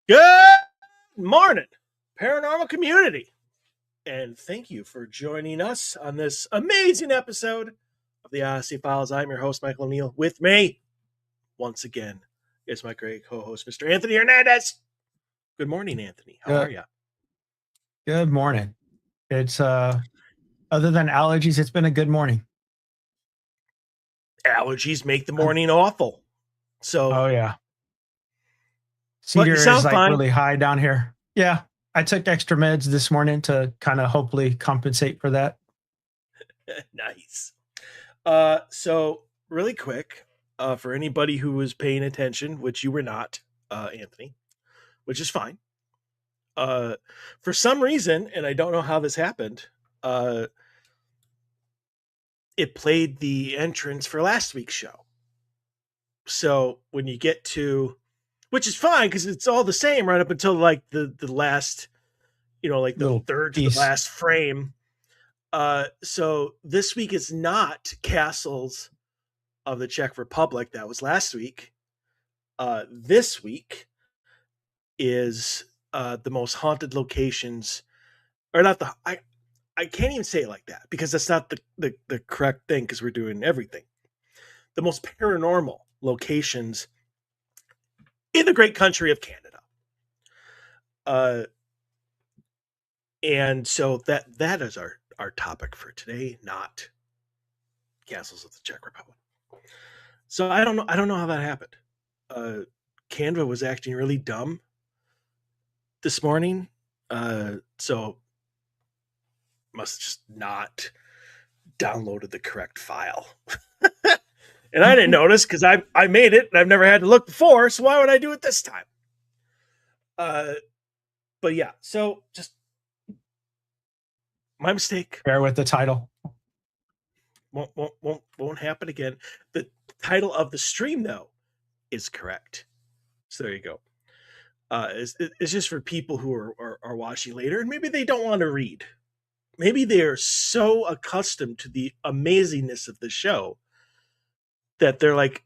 Good morning, paranormal community, and thank you for joining us on this amazing episode of the Odyssey Files. I'm your host, Michael O'Neill. With me, once again, is my great co-host, Mr. Anthony Hernandez. Good morning, Anthony. How are Good, you? good morning. It's other than allergies, it's been a good morning. Allergies make the Um, morning awful. So, oh yeah, but you cedar is sound like fine. really high down here. Yeah, I took extra meds this morning to kind of hopefully compensate for that. Nice. So really quick, for anybody who was paying attention, which you were not, Anthony, which is fine. uh, for some reason, and I don't know how this happened, uh, it played the entrance for last week's show. So when you get to, which is fine because it's all the same right up until like the last, like the Little third to the piece. last frame. So this week is not Castles of the Czech Republic. That was last week. This week is the most haunted locations, or not the. I can't even say it like that because that's not the correct thing because we're doing everything. The most paranormal locations in the great country of Canada. Uh, and so that is our topic for today, not castles of the Czech Republic. So I don't know how that happened. Uh, Canva was acting really dumb this morning. So must just not downloaded the correct file. And I didn't notice because I made it and I've never had to look before, so why would I do it this time? Uh, but yeah, so just my mistake. Bear with the title. Won't happen again. The title of the stream though is correct. So there you go. It's just for people who are watching later and maybe they don't want to read. Maybe they are so accustomed to the amazingness of the show that they're like,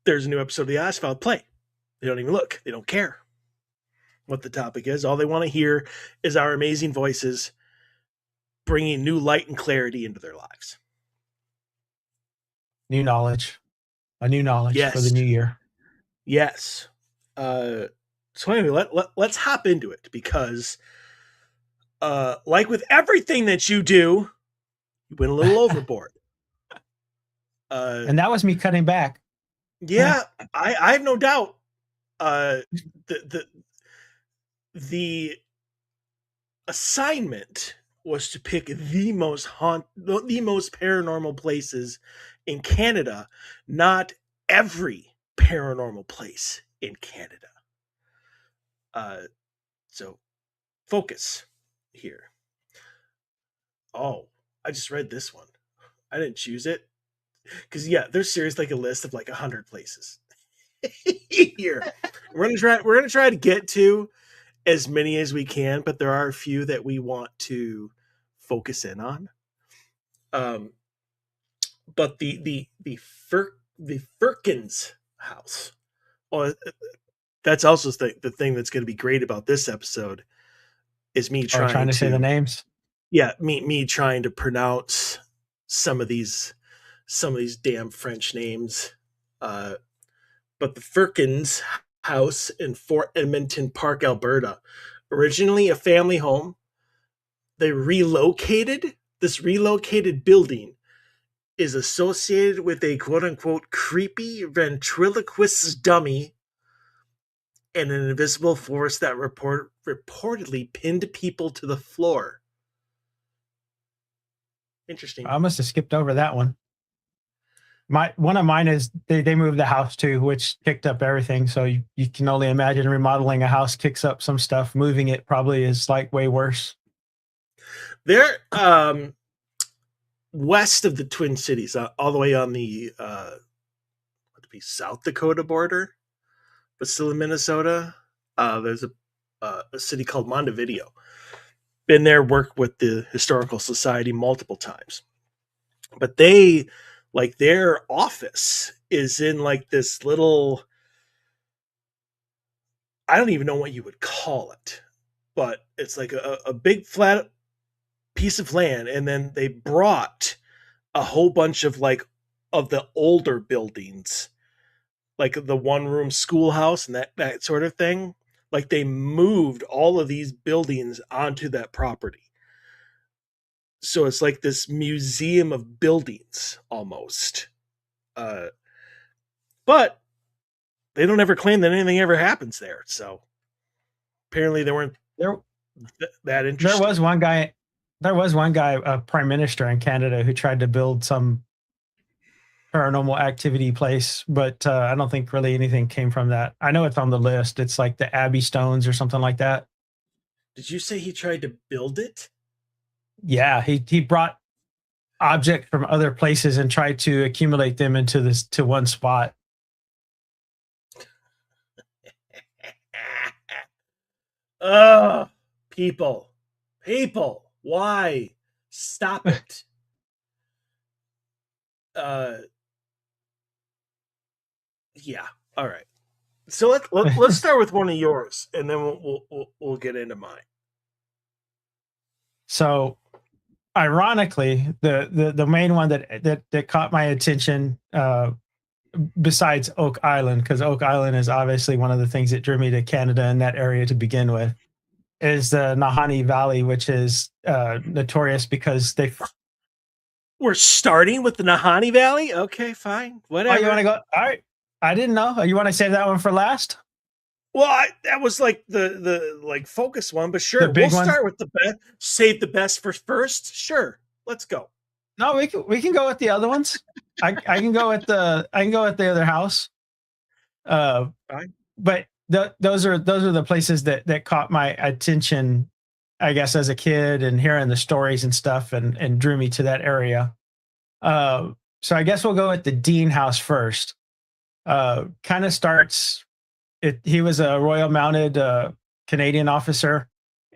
there's a new episode of the Asphalt, play. They don't even look. They don't care what the topic is. All they want to hear is our amazing voices bringing new light and clarity into their lives. New knowledge, a new knowledge for the Yes. new year. Yes. So anyway, let's hop into it because, like with everything that you do, you went a little overboard. And that was me cutting back. Yeah, I have no doubt. The the assignment was to pick the most paranormal places in Canada, not every paranormal place in Canada. So focus here. Oh, I just read this one. I didn't choose it because yeah, there's seriously like a list of like 100 places here. We're gonna try to get to as many as we can, but there are a few that we want to focus in on. Um, but the Firkins house. Well, that's also the thing that's going to be great about this episode is me Or trying trying to say the to, names. yeah, me trying to pronounce some of these damn French names. But the Firkins house in Fort Edmonton Park, Alberta, originally a family home. They relocated. This relocated building is associated with a quote unquote creepy ventriloquist dummy and an invisible force that reportedly pinned people to the floor. Interesting. I must have skipped over that one. One of mine is they moved the house too, which kicked up everything. So you can only imagine remodeling a house kicks up some stuff. Moving it probably is like way worse. They're west of the Twin Cities, all the way on the South Dakota border, but still in Minnesota. There's a city called Montevideo. Been there, worked with the Historical Society multiple times. But they, like, their office is in like this little, I don't even know what you would call it, but it's like a big flat piece of land, and then they brought a whole bunch of like of the older buildings, like the one room schoolhouse and that sort of thing. Like they moved all of these buildings onto that property. So it's like this museum of buildings almost. Uh, but they don't ever claim that anything ever happens there. So apparently they weren't There, that there interesting. was one guy. There was one guy, a prime minister in Canada, who tried to build some paranormal activity place, but I don't think really anything came from that. I know it's on the list. It's like the Abbey Stones or something like that. Did you say he tried to build it? Yeah, he brought objects from other places and tried to accumulate them into this to one spot. Ugh, people, people, why? Stop it. Uh, yeah. All right. So let's start with one of yours, and then we'll get into mine. So ironically, the main one that caught my attention, besides Oak Island, because Oak Island is obviously one of the things that drew me to Canada and that area to begin with, is the Nahanni Valley, which is notorious because they. We're starting with the Nahanni Valley. Okay, fine, Oh, you want to whatever. go? All right. I didn't know. You want to save that one for last? Well, that was like the like focus one, but The sure, we'll big one? start with the best. Save the best for first. Sure, let's go. No, we can go with the other ones. I can go with the other house. Uh, Fine. but those are the places that caught my attention, I guess, as a kid and hearing the stories and stuff, and drew me to that area. Uh, so I guess we'll go with the Dean House first. Kind of starts. He was a Royal Mounted Canadian officer,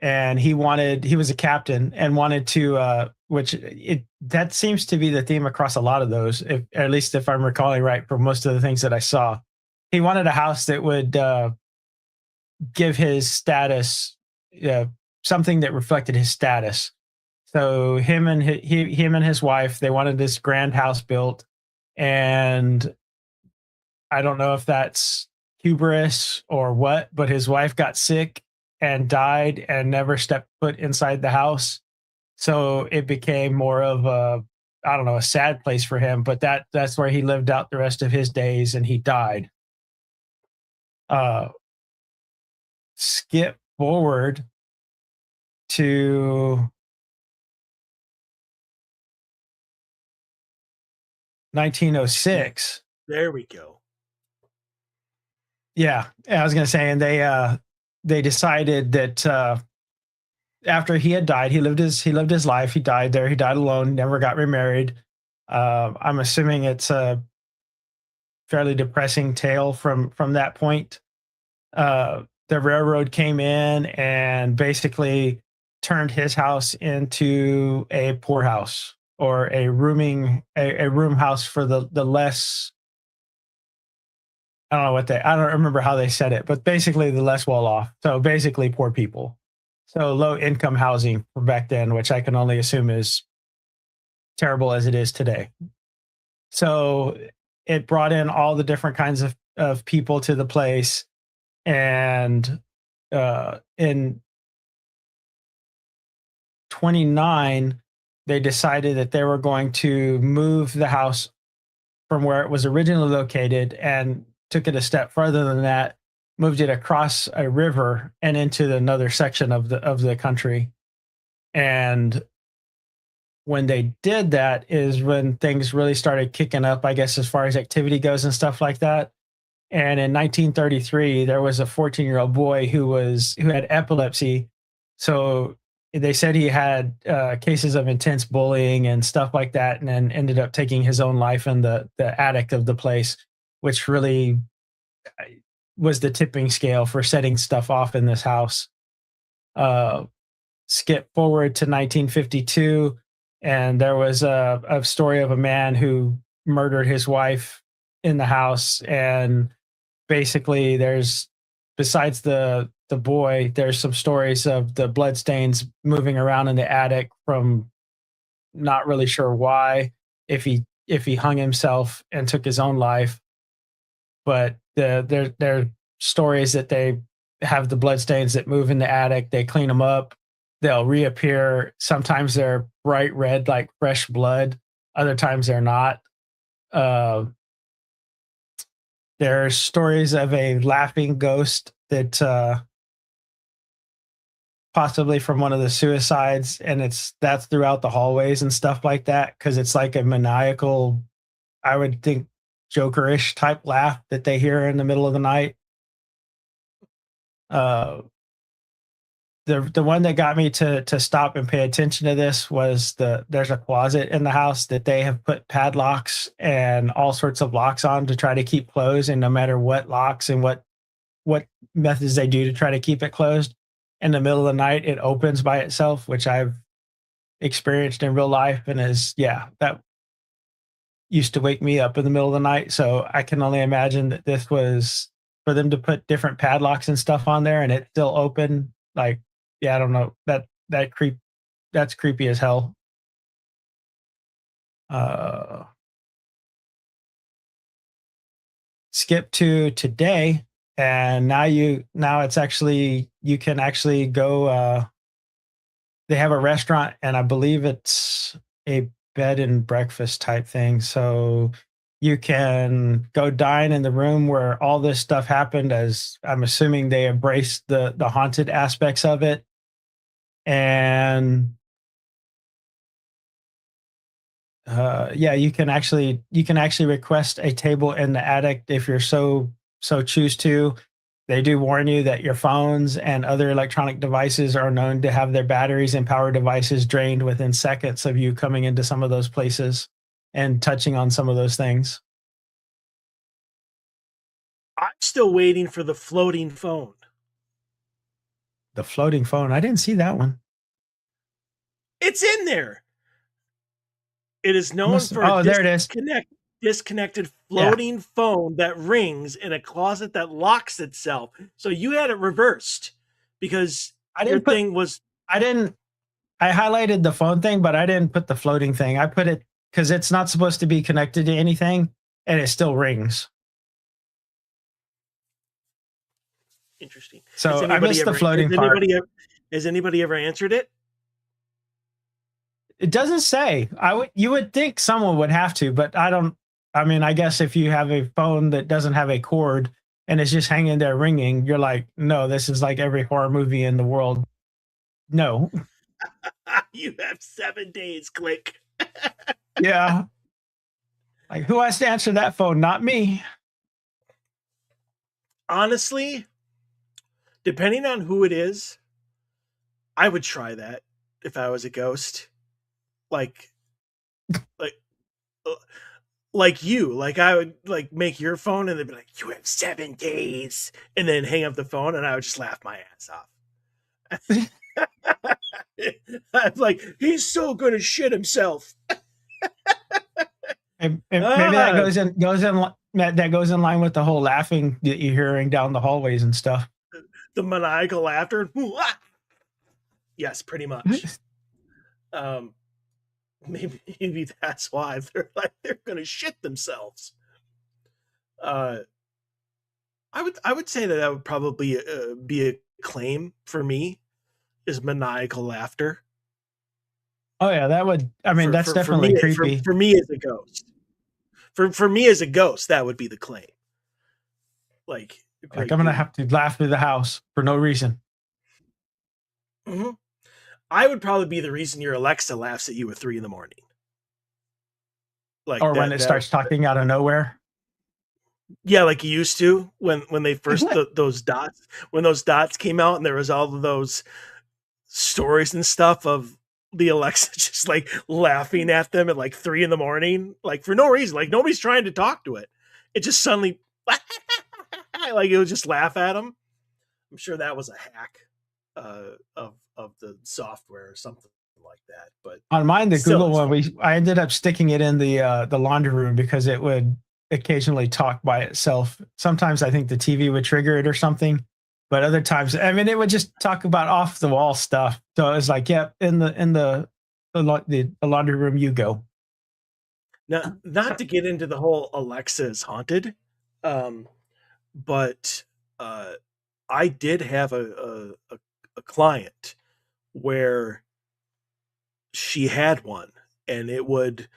and he was a captain and wanted to, which it that seems to be the theme across a lot of those, if, at least if I'm recalling right from most of the things that I saw. He wanted a house that would give his status, uh, something that reflected his status. So him and his wife, they wanted this grand house built, and I don't know if that's hubris or what, but his wife got sick and died and never stepped foot inside the house. So it became more of a, I don't know, a sad place for him, but that's where he lived out the rest of his days, and he died. Uh Skip forward to 1906. There we go. Yeah, I was going to say, and they decided that after he had died, he lived his life. He died there. He died alone. Never got remarried. I'm assuming it's a fairly depressing tale from that point. The railroad came in and basically turned his house into a poorhouse, or a room house for the less. I don't remember how they said it, but basically the less well off. So basically poor people. So low income housing for back then, which I can only assume is terrible as it is today. So it brought in all the different kinds of people to the place. And in 29, they decided that they were going to move the house from where it was originally located, and took it a step further than that, moved it across a river and into another section of the country. And when they did that is when things really started kicking up, I guess, as far as activity goes and stuff like that. And in 1933, there was a 14-year-old boy who had epilepsy. So they said he had cases of intense bullying and stuff like that, and then ended up taking his own life in the attic of the place, which really was the tipping scale for setting stuff off in this house. Uh, Skip forward to 1952, and there was a story of a man who murdered his wife in the house, and basically there's besides the boy, there's some stories of the bloodstains moving around in the attic from not really sure why, if he hung himself and took his own life, but there stories that they have the bloodstains that move in the attic. They clean them up, they'll reappear. Sometimes they're bright red, like fresh blood. Other times they're not. Uh, there are stories of a laughing ghost that possibly from one of the suicides, and that's throughout the hallways and stuff like that because it's like a maniacal, I would think, Jokerish type laugh that they hear in the middle of the night. Uh, the one that got me to stop and pay attention to this was there's a closet in the house that they have put padlocks and all sorts of locks on to try to keep closed, and no matter what locks and what methods they do to try to keep it closed, in the middle of the night it opens by itself, which I've experienced in real life, and is, yeah, that used to wake me up in the middle of the night. So I can only imagine that this was for them to put different padlocks and stuff on there and it's still open. Like, yeah, I don't know. That's creepy as hell. Uh Skip to today, and now it's actually, you can actually go, they have a restaurant, and I believe it's a bed and breakfast type thing. So you can go dine in the room where all this stuff happened, as I'm assuming they embrace the haunted aspects of it. And yeah, you can actually request a table in the attic if you're so choose to. They do warn you that your phones and other electronic devices are known to have their batteries and power devices drained within seconds of you coming into some of those places and touching on some of those things. I'm still waiting for the floating phone. The floating phone, I didn't see that one. It's in there. It is known for a Oh, there it is. disconnected Yeah. floating phone that rings in a closet that locks itself. So you had it reversed because I your didn't put thing was I didn't I highlighted the phone thing, but I didn't put the floating thing. I put it because it's not supposed to be connected to anything and it still rings. interesting. Has So I anybody missed the ever floating part. has anybody ever answered it? It doesn't say. You would think someone would have to, but I don't. I mean, I guess if you have a phone that doesn't have a cord and it's just hanging there ringing, you're like, no, this is like every horror movie in the world. No. You have 7 days. Click. Yeah. Like, who has to answer that phone? Not me. Honestly, depending on who it is, I would try that if I was a ghost. Like, like, uh, like you. Like I would like make your phone, and they'd be like, "You have 7 days," and then hang up the phone, and I would just laugh my ass off. I'm like, he's so gonna shit himself. And maybe that Ah, that goes in line with the whole laughing that you're hearing down the hallways and stuff. the maniacal laughter. Yes, pretty much. Um, maybe that's why they're gonna shit themselves. Uh, I would say that would probably be a claim for me is maniacal laughter Oh yeah, that would. I mean, that's for me definitely creepy. for me as a ghost. For me as a ghost, that would be the claim. Like, it'd be Like, like, I'm gonna dude, have to laugh through the house for no reason. mhm. I would probably be the reason your Alexa laughs at you at 3 in the morning. Like Or when it starts talking out of nowhere. yeah, like you used to when they first those dots when those dots came out and there was all of those stories and stuff of the Alexa just like laughing at them at like 3 in the morning, like for no reason, like nobody's trying to talk to it. It just suddenly like it would just laugh at them. I'm sure that was a hack of the software or something like that. But On mine, the still, Google it's one, fun. I ended up sticking it in the laundry room because it would occasionally talk by itself. Sometimes I think the TV would trigger it or something. But other times, I mean, it would just talk about off the wall stuff. So it's like, yep, the laundry room you go. Now, not to get into the whole Alexa is haunted, um, but uh, I did have a client where she had one, and it would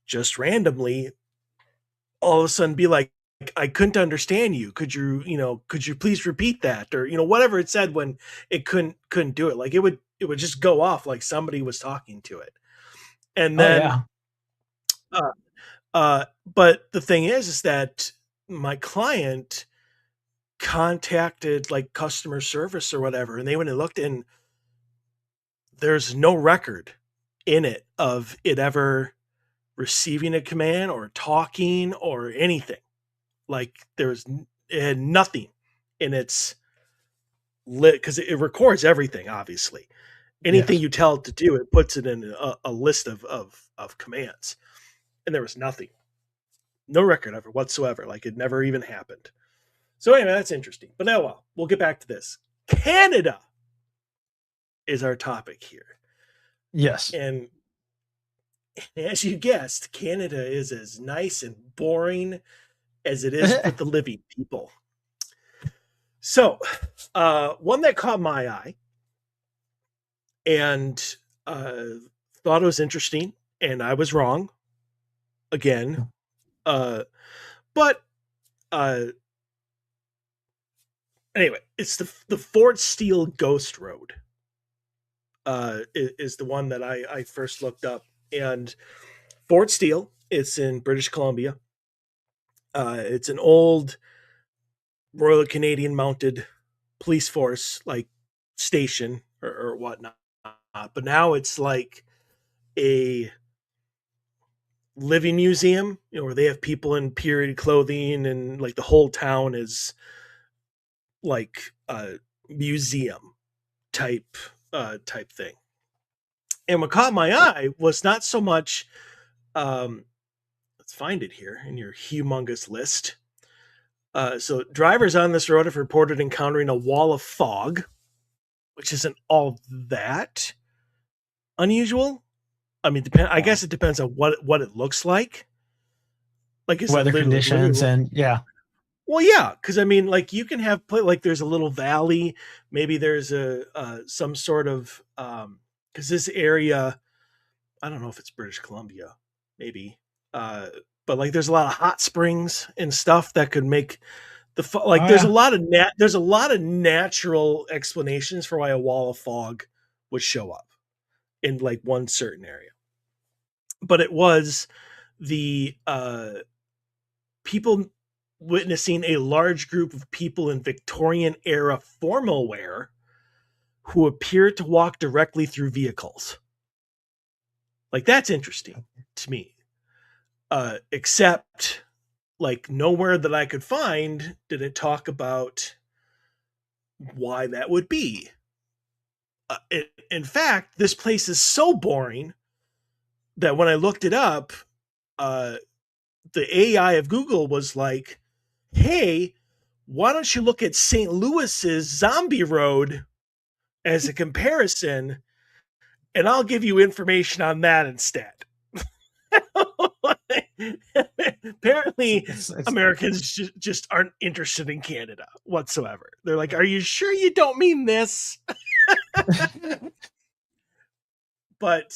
just randomly all of a sudden be like, I couldn't understand you. Could you please repeat that? Or, whatever it said when it couldn't do it. Like it would just go off like somebody was talking to it. And Oh then yeah. uh but the thing is that my client contacted like customer service or whatever, and they went and looked, and there's no record in it of it ever receiving a command or talking or anything. Like it had nothing in its lit because it records everything. Obviously, anything Yes. you tell it to do, it puts it in a list of commands, and there was nothing, no record of it whatsoever. Like it never even happened. So anyway, that's interesting. But now, well, we'll get back to this. Canada is our topic here, Yes. and as you guessed, Canada is as nice and boring as it is for the living people. So, one that caught my eye and uh, thought it was interesting, and I was wrong again. Uh, but uh, anyway, it's the Fort Steele Ghost Road. Is the one that I first looked up, and Fort Steele. It's in British Columbia. It's an old Royal Canadian Mounted Police Force like station or whatnot, but now it's like a living museum, where they have people in period clothing, and like the whole town is like a museum type type thing. And what caught my eye was not so much let's find it here in your humongous list. So drivers on this road have reported encountering a wall of fog, which isn't all that unusual. I mean, I guess it depends on what it looks like. Like, is it Weather conditions literally? and yeah. Well, yeah, because I mean, like you can have like there's a little valley. Maybe there's a some sort of because this area, I don't know if it's British Columbia, maybe, uh, but like there's a lot of hot springs and stuff that could make like Oh there's a yeah. lot of there's a lot of natural explanations for why a wall of fog would show up in like one certain area. But it was the people witnessing a large group of people in Victorian era formal wear who appeared to walk directly through vehicles. Like that's interesting to me. Except like nowhere that I could find did it talk about why that would be. In fact, this place is so boring that when I looked it up, uh, the AI of Google was like, "Hey, why don't you look at St. Louis's Zombie Road as a comparison, and I'll give you information on that instead." Apparently, It's Americans just aren't interested in Canada whatsoever. They're like, "Are you sure you don't mean this?" But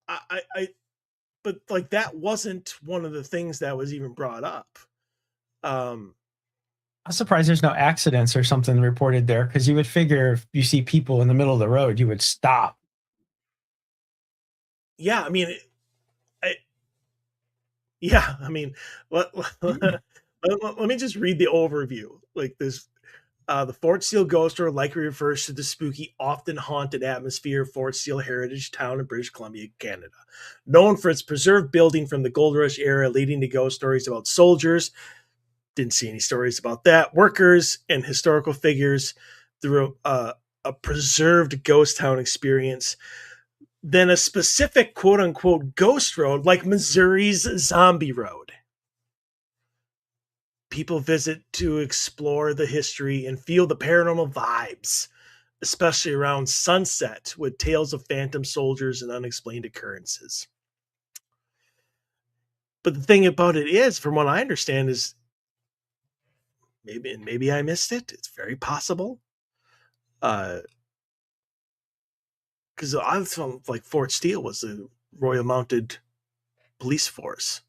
I but like that wasn't one of the things that was even brought up. Um, I'm surprised there's no accidents or something reported there because you would figure if you see people in the middle of the road, you would stop. yeah, I mean, I, yeah, I mean, let me just read the overview. Like this, the Fort Steele Ghost Tour likely refers to the spooky, often haunted atmosphere of Fort Steele Heritage Town in British Columbia, Canada. Known for its preserved building from the Gold Rush era, leading to ghost stories about soldiers. Didn't see any stories about that. Workers and historical figures through a preserved ghost town experience than a specific quote unquote ghost road like Missouri's Zombie Road. people visit to explore the history and feel the paranormal vibes, especially around sunset with tales of phantom soldiers and unexplained occurrences. But the thing about it is, from what I understand, is maybe I missed it. It's very possible. Because I felt like Fort Steele was the Royal Mounted Police Force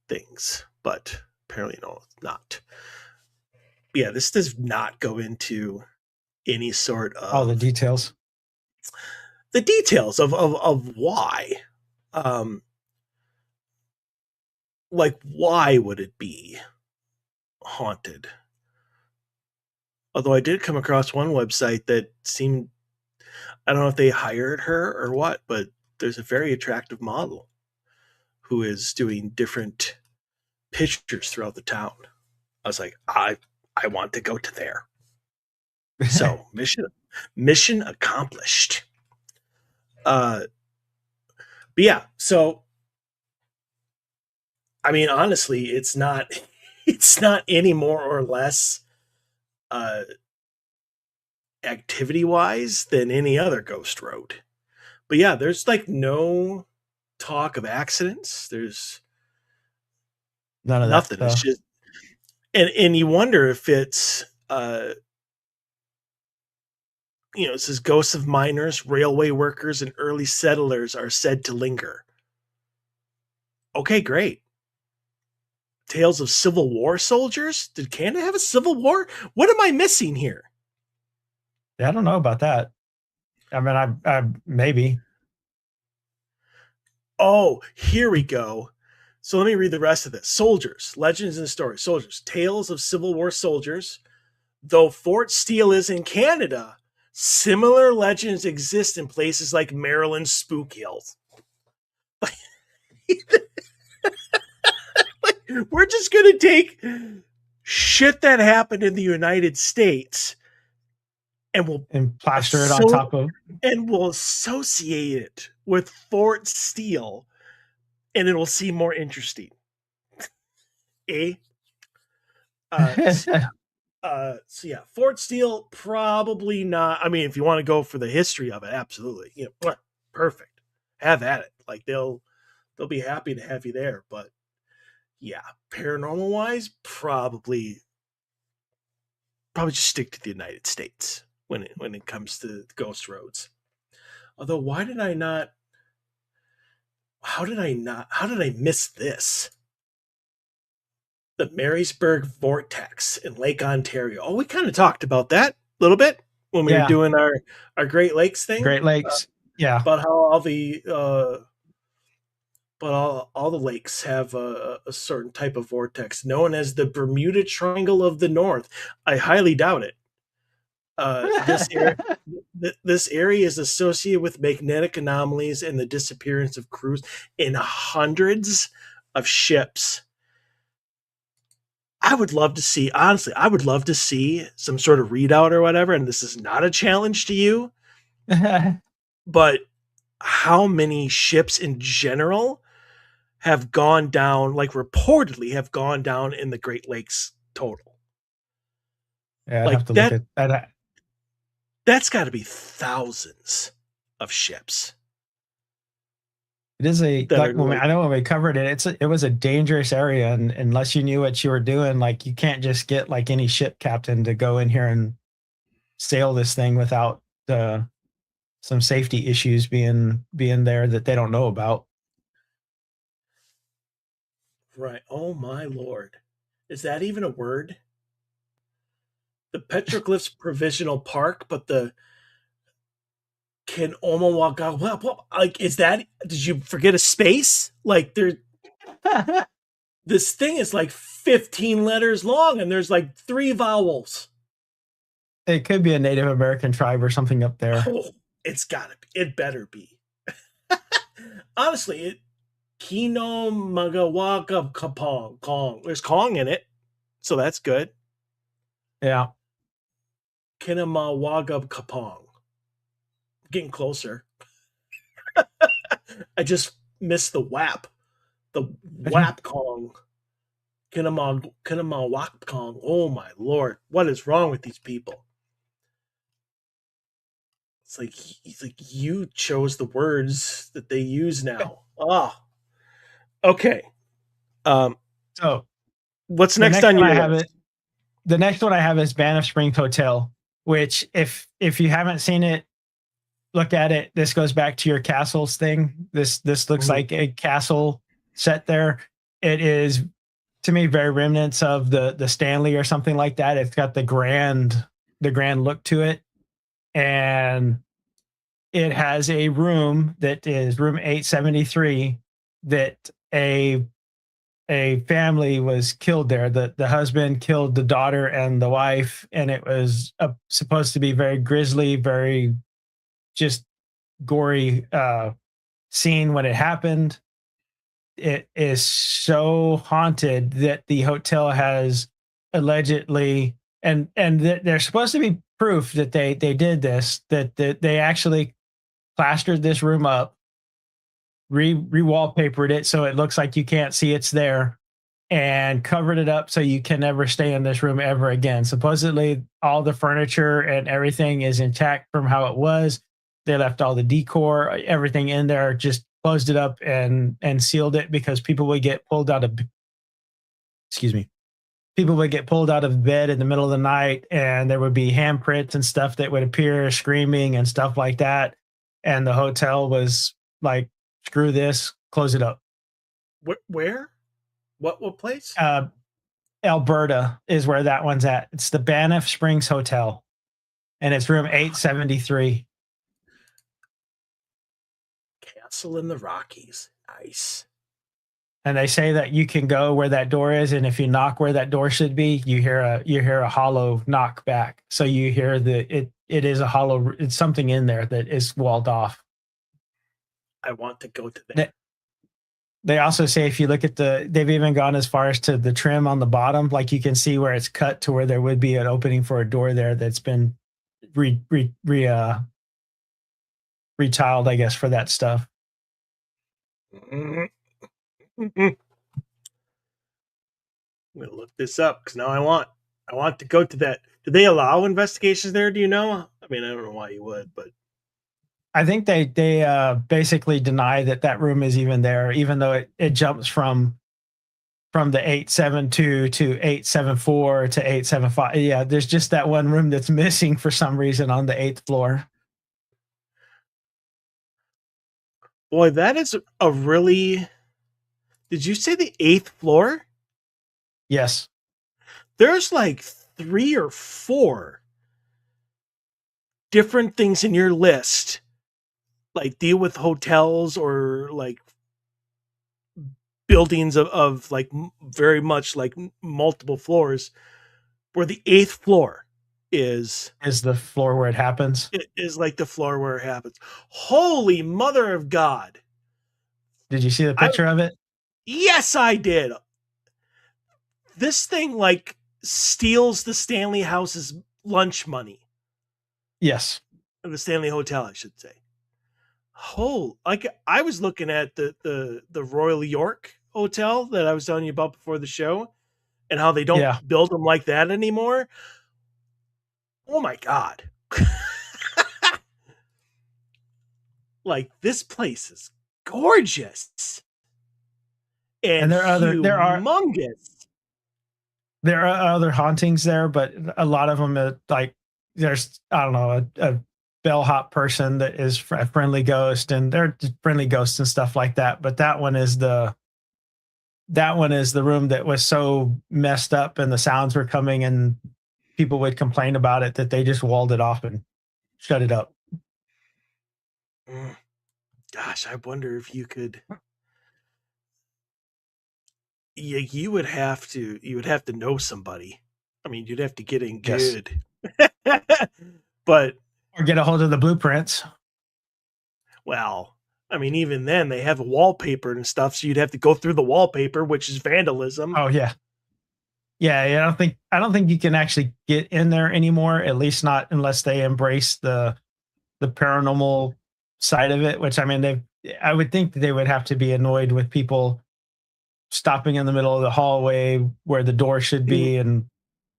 things, but apparently no, it's not. Yeah, this does not go into any sort All the of details. the details of why. Um, like why would it be haunted? Although I did come across one website that seemed, I don't know if they hired her or what, but there's a very attractive model who is doing different pictures throughout the town. I was like, I want to go to there. So mission accomplished. Uh, but yeah, so I mean, honestly, it's not it's not any more or less uh, activity wise than any other ghost road. But yeah, there's like no talk of accidents. There's None of that nothing. It's stuff. just and you wonder if it's it says ghosts of miners, railway workers, and early settlers are said to linger. Okay, great. Tales of Civil War soldiers? Did Canada have a civil war? What am I missing here? Yeah, I don't know about that. I mean, I maybe. Oh, here we go. So let me read the rest of this. Soldiers, legends and stories. Soldiers, tales of Civil War soldiers. Though Fort Steele is in Canada, similar legends exist in places like Maryland's Spook Hills. We're just going to take shit that happened in the United States and And plaster it on top of. we'll associate it with Fort Steele and it'll seem more interesting. Eh? So yeah. So yeah, Fort Steele probably not. I mean, if you want to go for the history of it, absolutely. Perfect. Have at it. Like they'll be happy to have you there. But yeah, paranormal wise, probably just stick to the United States when it comes to ghost roads. Although, why did I not? How did I not? How did I miss this? The Marysburg Vortex in Lake Ontario. Oh, we kind of talked about that a little bit when we were Yeah, doing our Great Lakes thing. Great Lakes. Yeah. About how all the lakes have a certain type of vortex known as the Bermuda Triangle of the North. I highly doubt it. Uh, this area this area is associated with magnetic anomalies and the disappearance of crews in hundreds of ships. I would love to see, honestly, I would love to see some sort of readout or whatever. And this is not a challenge to you, but how many ships in general have gone down, like reportedly have gone down in the Great Lakes total? Yeah, I'd have Like to look at that. that's got to be thousands of ships It is a that like are when like I know when we covered it, it was a dangerous area, and unless you knew what you were doing, like you can't just get like any ship captain to go in here and sail this thing without some safety issues being there that they don't know about. right. Oh my lord, is that even a word? The Petroglyphs Provisional Park, but the Can Omawaga, like is that? Did you forget a space? Like this thing is like 15 letters long, and there's like three vowels. It could be a Native American tribe or something up there. Oh, it's gotta be. It better be. Honestly, Kino Magawaka Kapong Kong. There's Kong in it, so that's good. Yeah. Kinamawaga Kapong. Getting closer. I just missed the WAP. The WAP Kong. Kinamawakpong. Oh my lord, what is wrong with these people? It's like he's like you chose the words that they use now. Ah, okay. Um, So what's the next next on one your I have list? it. The next one I have is Banff Springs Hotel, which if you haven't seen it, look at it. This goes back to your castles thing. This looks Mhm. like a castle set there. It is, to me, very remnants of the Stanley or something like that. It's got the grand look to it, and it has a room that is room 873 that a family was killed there. The husband killed the daughter and the wife, and it was supposed to be very grisly, very just gory scene when it happened. It is so haunted that the hotel has allegedly, and there's supposed to be proof that they did this, that they actually plastered this room up, re-wallpapered it so it looks like you can't see it's there, and covered it up so you can never stay in this room ever again. Supposedly, all the furniture and everything is intact from how it was. They left all the decor, everything in there, just closed it up and sealed it because people would get pulled out of, excuse me, people would get pulled out of bed in the middle of the night, and there would be handprints and stuff that would appear, screaming and stuff like that. And the hotel was like, screw this, close it up. Where? What place? Uh, Alberta is where that one's at. It's the Banff Springs Hotel, and it's room 873. Castle in the Rockies. Nice. And they say that you can go where that door is, and if you knock where that door should be, you hear a hollow knock back. So you hear it is a hollow. It's something in there that is walled off. I want to go to They, there. they also say if you look at they've even gone as far as to the trim on the bottom, like you can see where it's cut to where there would be an opening for a door there that's been re, re, re retiled, I guess, for that stuff. Mhm. I'm gonna look this up because now I want to go to that. Do they allow investigations there? Do you know? I mean, I don't know why you would, but I think they basically deny that room is even there, even though it jumps from the 872 to 874 to 875. Yeah, there's just that one room that's missing for some reason on the eighth floor. boy, that is a really. Did you say the eighth floor? Yes, There's like three or four different things in your list, like deal with hotels or like buildings of like very much like multiple floors, where the eighth floor is is the floor where it happens. is like the floor where it happens. Holy mother of God! Did you see the I picture of it? Yes, I did. This thing like steals the Stanley House's lunch money, Yes. the Stanley Hotel, I should say. Like I was looking at the Royal York Hotel that I was telling you about before the show, and how they don't Yeah. build them like that anymore. Oh my God! Like this place is gorgeous and And humongous. there are other hauntings there, but a lot of them like there's, I don't know, a bellhop person that is a friendly ghost, and they're just friendly ghosts and stuff like that. But that one is the room that was so messed up and the sounds were coming and people would complain about it that they just walled it off and shut it up. Mm, Gosh, I wonder if you could. Yeah, you would have to know somebody. I mean, you'd have to get in Yes. good. But Or get a hold of the blueprints. well, I mean, even then they have a wallpaper and stuff, so you'd have to go through the wallpaper, which is vandalism. Oh yeah. Yeah, I don't think you can actually get in there anymore, at least not unless they embrace the paranormal side of it, which I mean I would think that they would have to be annoyed with people stopping in the middle of the hallway where the door should Mm. be and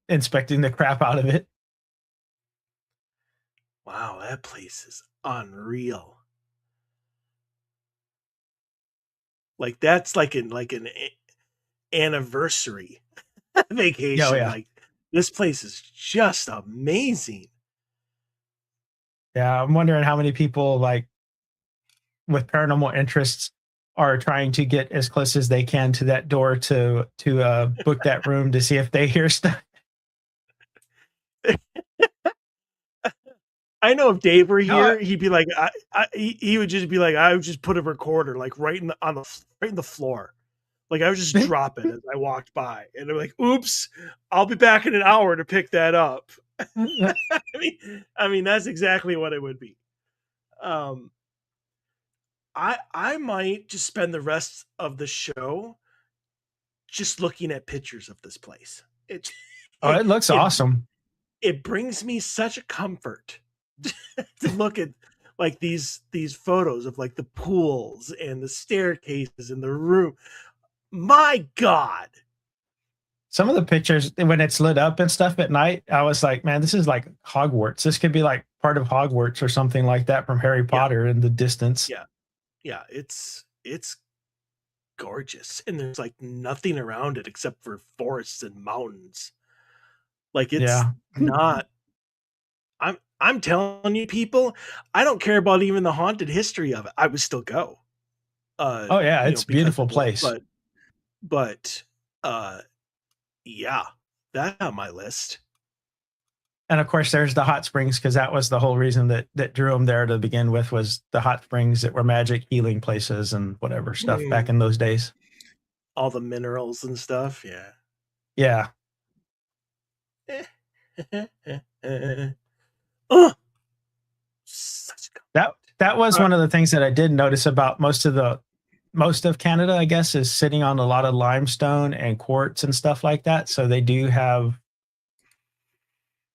inspecting the crap out of it. Wow, that place is unreal. Like that's like an anniversary Yeah, oh, vacation. yeah. Like this place is just amazing. Yeah, I'm wondering how many people like with paranormal interests are trying to get as close as they can to that door to book that room to see if they hear stuff. I know if Dave were No, here, he'd be like, he would just be like, I would just put a recorder like right in the floor, like I would just drop it as I walked by, and I'm like, oops, I'll be back in an hour to pick that up. I mean that's exactly what it would be. Um, I might just spend the rest of the show just looking at pictures of this place. It oh, it it looks it, awesome. it brings me such a comfort to look at like these photos of like the pools and the staircases in the room. My God. Some of the pictures when it's lit up and stuff at night, I was like, man, this is like Hogwarts. This could be like part of Hogwarts or something like that from Harry Yeah, Potter in the distance. yeah, yeah. It's gorgeous. And there's like nothing around it except for forests and mountains. Like it's Yeah. not I'm telling you people, I don't care about even the haunted history of it. I would still go. Oh yeah, it's a Because beautiful of it. place. But uh yeah, that's on my list. And of course, there's the hot springs because that was the whole reason that drew them there to begin with was the hot springs that were magic healing places and whatever stuff back Mm. in those days. All the minerals and stuff. Yeah. Yeah, Oh, such a that comfort. that was Uh, one of the things that I did notice about most of Canada, I guess, is sitting on a lot of limestone and quartz and stuff like that. So they do have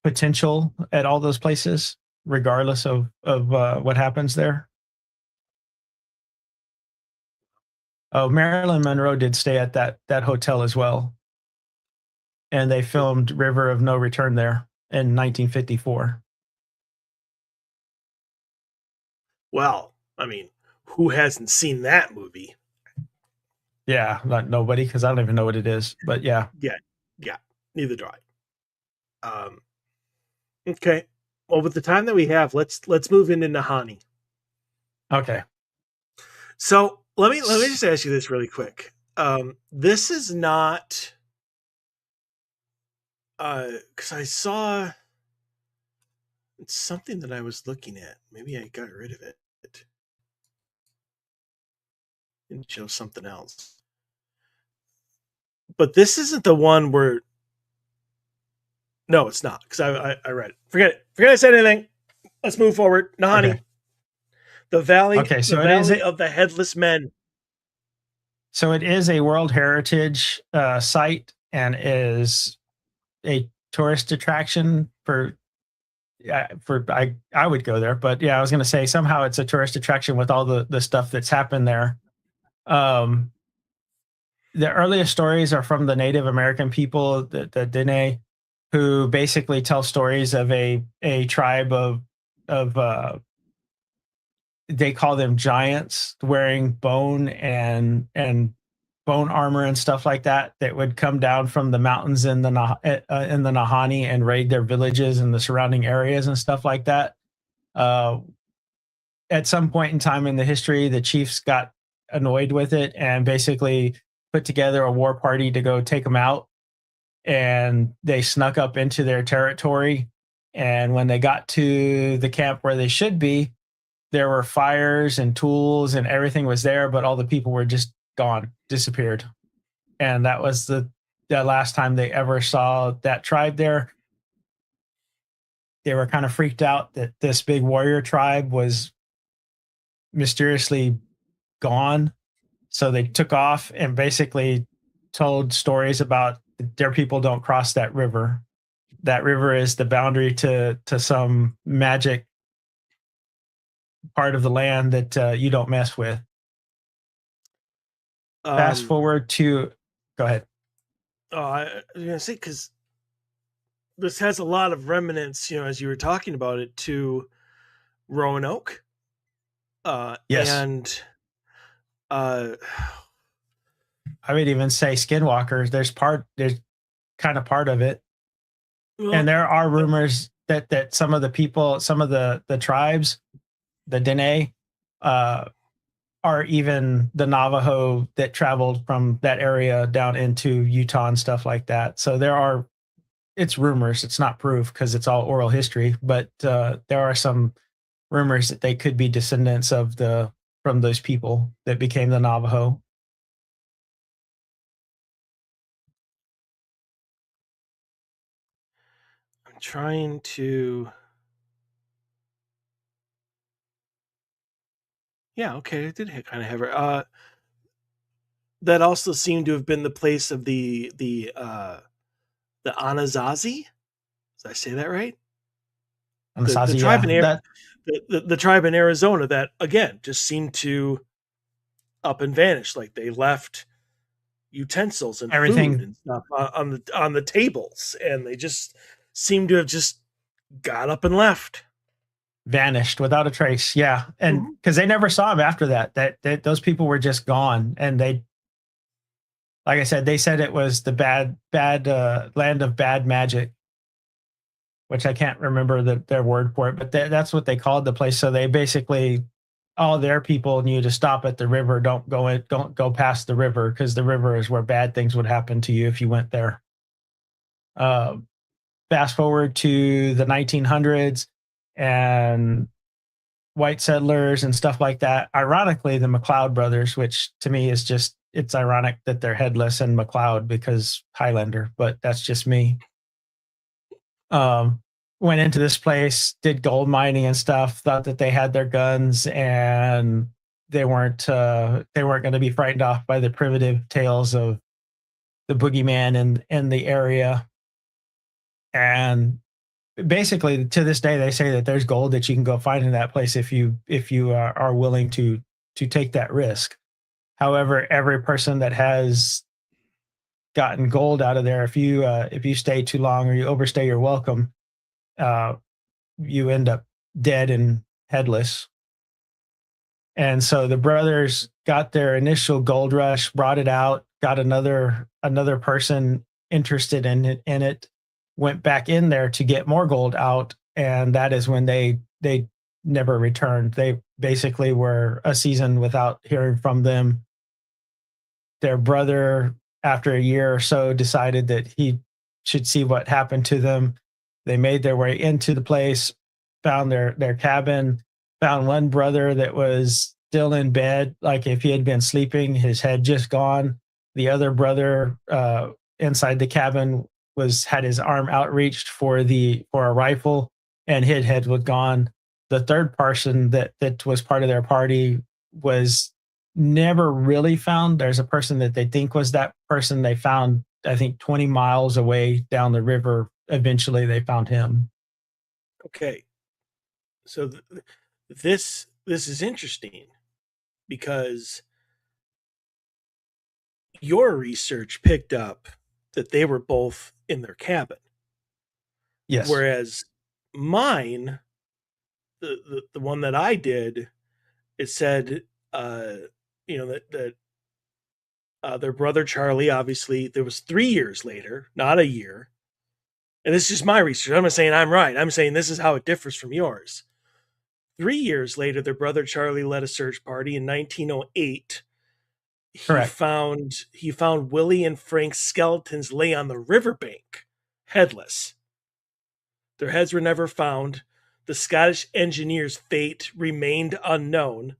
potential at all those places, regardless of what happens there. Oh, Marilyn Monroe did stay at that hotel as well, and they filmed River of No Return there in 1954. well, I mean, who hasn't seen that movie? Yeah, not nobody because I don't even know what it is, but yeah. Yeah, yeah. Neither do I. Okay. Well, with the time that we have, let's move into Nahanni. Okay. So let me just ask you this really quick. This is not because I saw it's something that I was looking at. Maybe I got rid of it and chose something else. But this isn't the one where no, it's not because I read it. Forget it. Forget I said anything. Let's move forward. Okay. Nahani, Okay. the Valley of the Headless Men. So it is a World Heritage site and is a tourist attraction I would go there, but yeah, I was going to say somehow it's a tourist attraction with all the stuff that's happened there. Um, the earliest stories are from the Native American people, the Dene, who basically tell stories of a tribe of they call them giants wearing bone and bone armor and stuff like that that would come down from the mountains in the Nahanni and raid their villages and the surrounding areas and stuff like that. Uh, at some point in time in the history, the chiefs got annoyed with it and basically put together a war party to go take them out. And they snuck up into their territory. And when they got to the camp where they should be, there were fires and tools and everything was there, but all the people were just gone, disappeared. And that was the last time they ever saw that tribe there. They were kind of freaked out that this big warrior tribe was mysteriously gone. So they took off and basically told stories about their people don't cross that river. That river is the boundary to some magic part of the land that you don't mess with. Fast Um, forward to, go ahead. I was gonna say because this has a lot of remnants, as you were talking about it, to Roanoke, Yes. and uh, I would even say skinwalkers. There's kind of part of it. And well, there are rumors that some of the people, some of the tribes, the Dene, uh, are even the Navajo that traveled from that area down into Utah and stuff like that. So there are, it's rumors. It's not proof because it's all oral history, but there are some rumors that they could be descendants of the from those people that became the Navajo. I'm trying to. Yeah, okay, I did kind of have her. That also seemed to have been the place of the Anasazi. Did I say that right? The Anasazi, tribe yeah, in that the tribe in Arizona that again just seemed to up and vanish. Like they left utensils and food everything and stuff on the tables, and they just seemed to have just got up and left. vanished without a trace. Yeah, and Mhm. because they never saw him after that. That those people were just gone, and they, like I said, they said it was the bad land of bad magic, which I can't remember their word for it, but that's what they called the place. So they basically, all their people knew to stop at the river. Don't go past the river because the river is where bad things would happen to you if you went there. Uh, Fast forward to the 1900s and white settlers and stuff like that. Ironically, the McLeod brothers, which to me is just, it's ironic that they're headless and McLeod because Highlander, but that's just me. Um, Went into this place, did gold mining and stuff, thought that they had their guns and they weren't going to be frightened off by the primitive tales of the boogeyman in the area. And basically to this day they say that there's gold that you can go find in that place if you are willing to take that risk. However, every person that has gotten gold out of there, if you stay too long or you overstay your welcome, uh, you end up dead and headless. And so the brothers got their initial gold rush, brought it out, got another person interested in it, went back in there to get more gold out, and that is when they never returned. They basically were a season without hearing from them. Their brother, after a year or so, decided that he should see what happened to them. They made their way into the place, found their cabin, found one brother that was still in bed, like if he had been sleeping, his head just gone. The other brother inside the cabin was had his arm outreached for a rifle, and his head was gone. The third person that was part of their party was never really found. There's a person that they think was that person they found, I think, 20 miles away down the river. Eventually, they found him. Okay, so this is interesting because your research picked up that they were both in their cabin, Yes, whereas mine, the one that I did, it said, uh, that their brother Charlie, obviously, there was 3 years later, not a year. And this is just my research. I'm not saying I'm right. I'm saying this is how it differs from yours. 3 years later, their brother Charlie led a search party in 1908. correct. He found Willie and Frank's skeletons lay on the riverbank, headless. Their heads were never found. The Scottish engineer's fate remained unknown,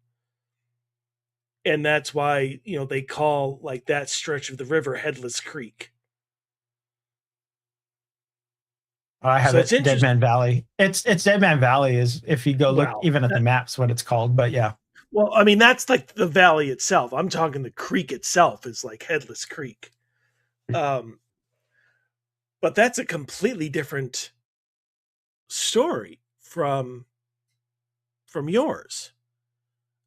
and that's why they call like that stretch of the river Headless Creek. I have So it's it, Dead interesting. Man Valley. It's Dead Man Valley is if you go look Well, even at the maps what it's called. But yeah, I mean that's like the valley itself. I'm talking the creek itself is like Headless Creek. Um, but that's a completely different story from yours.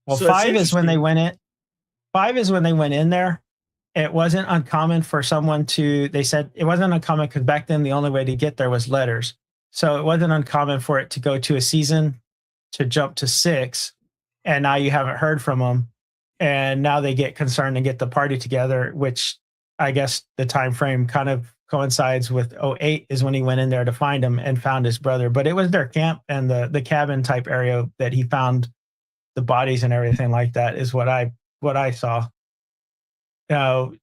well, So it's five is when they interesting. went in. Five is when they went in there. it wasn't uncommon for someone to, they said it wasn't uncommon because back then the only way to get there was letters. So it wasn't uncommon for it to go to a season to jump to 6, and now you haven't heard from them. And now they get concerned and get the party together, which I guess the time frame kind of coincides with '08 is when he went in there to find him and found his brother. But it was their camp and the cabin type area that he found the bodies and everything like that is what I saw. Now,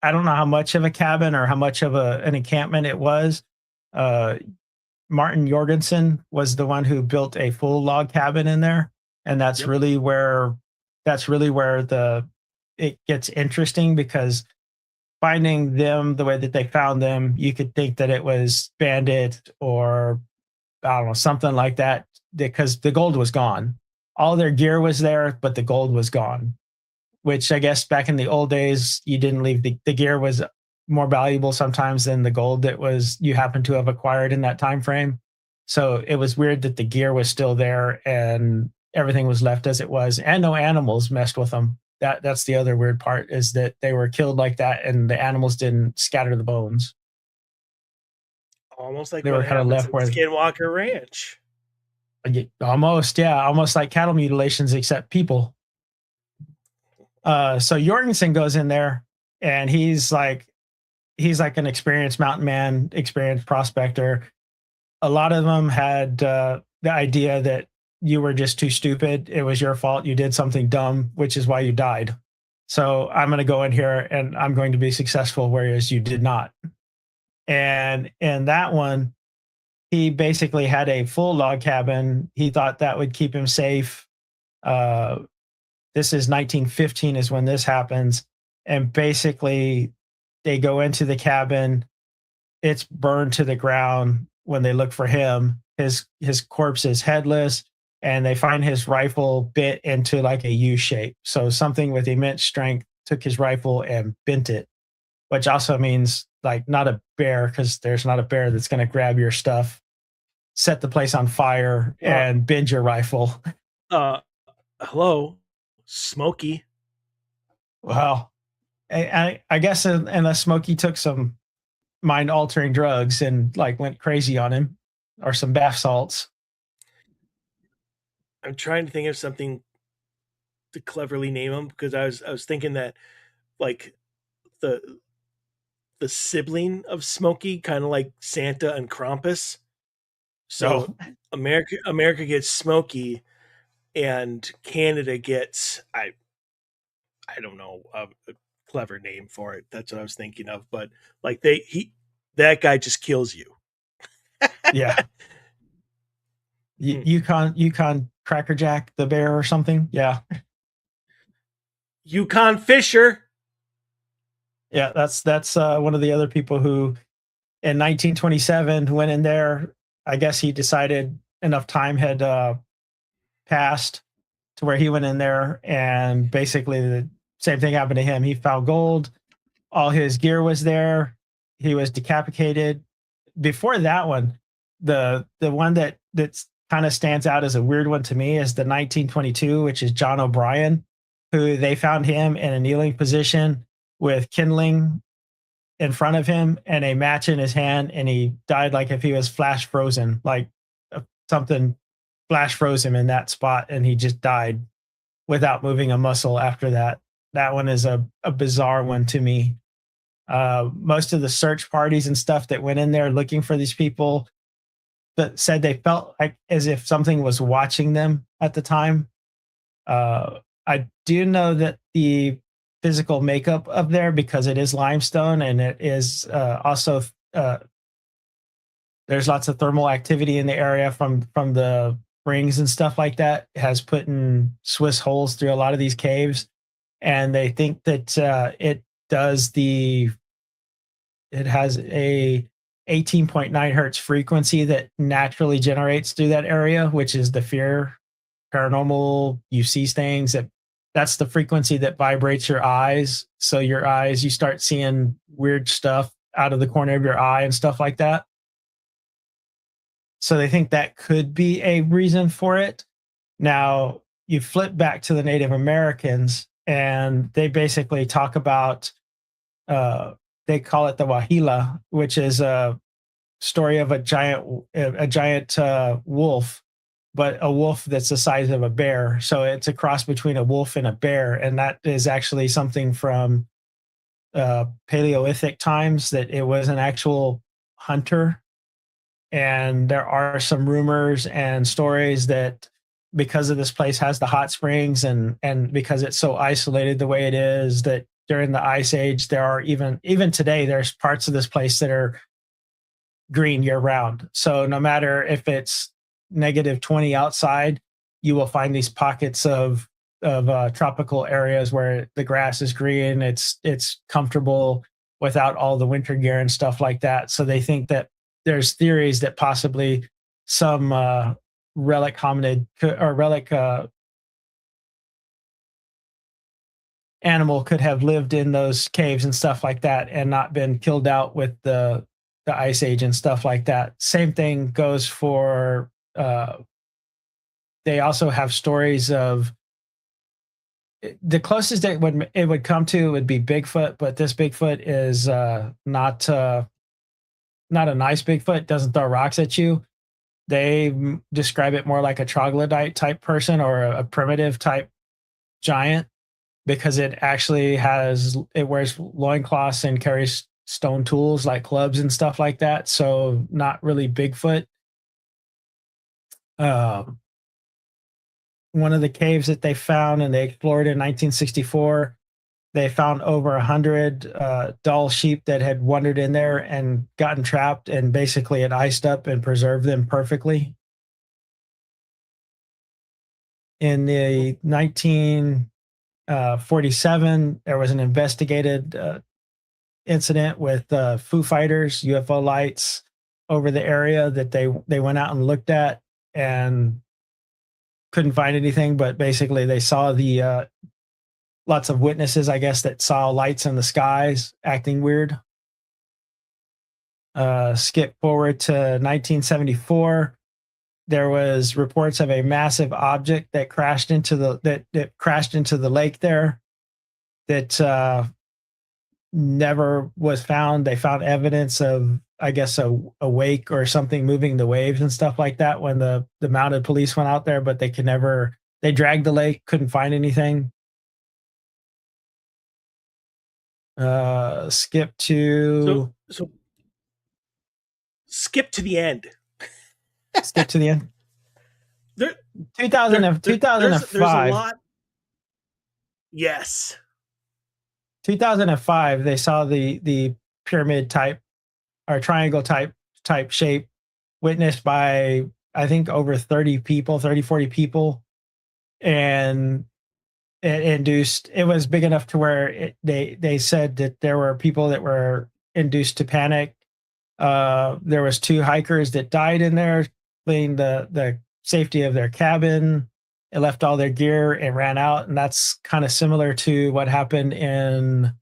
I don't know how much of a cabin or how much of an encampment it was. Uh, Martin Jorgensen was the one who built a full log cabin in there, and Yep. that's really where the it gets interesting because finding them the way that they found them, you could think that it was bandit or I don't know something like that because the gold was gone. All their gear was there, but the gold was gone, which I guess back in the old days, you didn't leave the gear was more valuable sometimes than the gold that was you happened to have acquired in that time frame. So it was weird that the gear was still there and everything was left as it was, and no animals messed with them. That's the other weird part is that they were killed like that, and the animals didn't scatter the bones. Almost like They what were kind of happens left in where Skinwalker Ranch. almost, yeah, almost like cattle mutilations, except people. So Jorgensen goes in there, and he's like an experienced mountain man, experienced prospector. A lot of them had the idea that you were just too stupid. It was your fault. You did something dumb, which is why you died. So I'm going to go in here and I'm going to be successful, whereas you did not. And in that one, he basically had a full log cabin. He thought that would keep him safe. Uh, this is 1915 is when this happens. And basically, they go into the cabin. It's burned to the ground when they look for him. His corpse is headless, and they find his rifle bit into like a U shape. So something with immense strength took his rifle and bent it, which also means like not a bear, because there's not a bear that's going to grab your stuff, set the place on fire, Uh, and bend your rifle. uh, hello, Smokey. Well, I guess unless Smokey took some mind altering drugs and like went crazy on him, or some bath salts. I'm trying to think of something to cleverly name him because I was thinking that like the the sibling of Smokey, kind of like Santa and Krampus. So So America gets Smokey, and Canada gets I don't know a clever name for it. That's what I was thinking of. But like that guy just kills you. yeah, Hmm. Yukon Crackerjack the bear or something. Yeah, Yukon Fisher. yeah. That's one of the other people who in 1927 went in there. I guess he decided enough time had passed to where he went in there, and basically the same thing happened to him. He found gold. All his gear was there. He was decapitated. Before that one, the one that's kind of stands out as a weird one to me is the 1922, which is John O'Brien, who they found him in a kneeling position with kindling in front of him and a match in his hand, and he died like if he was flash frozen, like something flash froze him in that spot, and he just died without moving a muscle after that. That one is a bizarre one to me. Most of the search parties and stuff that went in there looking for these people that said they felt like as if something was watching them at the time. I do know that the physical makeup of there, because it is limestone and it is also there's lots of thermal activity in the area from the rings and stuff like that, has put in Swiss holes through a lot of these caves, and they think that it has a 18.9 hertz frequency that naturally generates through that area, which is the fear paranormal. You see things that's the frequency that vibrates your eyes. So your eyes, you start seeing weird stuff out of the corner of your eye and stuff like that. So they think that could be a reason for it. Now, you flip back to the Native Americans, and they basically talk about they call it the Wahila, which is a story of a giant wolf, but a wolf that's the size of a bear. So it's a cross between a wolf and a bear, and that is actually something from Paleolithic times. That it was an actual hunter. And there are some rumors and stories that because of this place has the hot springs and because it's so isolated the way it is, that during the ice age there are even today there's parts of this place that are green year round. So no matter if it's -20 outside, you will find these pockets of tropical areas where the grass is green. It's comfortable without all the winter gear and stuff like that. So they think that there's theories that possibly some relic hominid or relic animal could have lived in those caves and stuff like that and not been killed out with the ice age and stuff like that. Same thing goes for they also have stories of the closest it would come to would be Bigfoot, but this Bigfoot is not a nice Bigfoot, doesn't throw rocks at you. They describe it more like a troglodyte type person or a primitive type giant because it wears loincloths and carries stone tools like clubs and stuff like that. So not really Bigfoot. Um, One of the caves that they found and they explored in 1964, they found over 100 Dall sheep that had wandered in there and gotten trapped, and basically it iced up and preserved them perfectly. In the 1947, there was an investigated incident with Foo Fighters, UFO lights over the area that they went out and looked at and couldn't find anything, but basically they saw the lots of witnesses, I guess, that saw lights in the skies acting weird. Skip forward to 1974. There was reports of a massive object that crashed into the lake there that never was found. They found evidence of, I guess, a wake or something moving the waves and stuff like that when the mounted police went out there, but they dragged the lake, couldn't find anything. Skip So to so skip to the end. skip to the end. There, 2000 of there's a 2005. lot. Yes. 2005, they saw the pyramid type or triangle type shape witnessed by I think over 30 people, 30 40 people, and it was big enough to where they said that there were people that were induced to panic. There was 2 hikers that died in there fleeing the safety of their cabin. It left all their gear and ran out, and that's kind of similar to what happened in,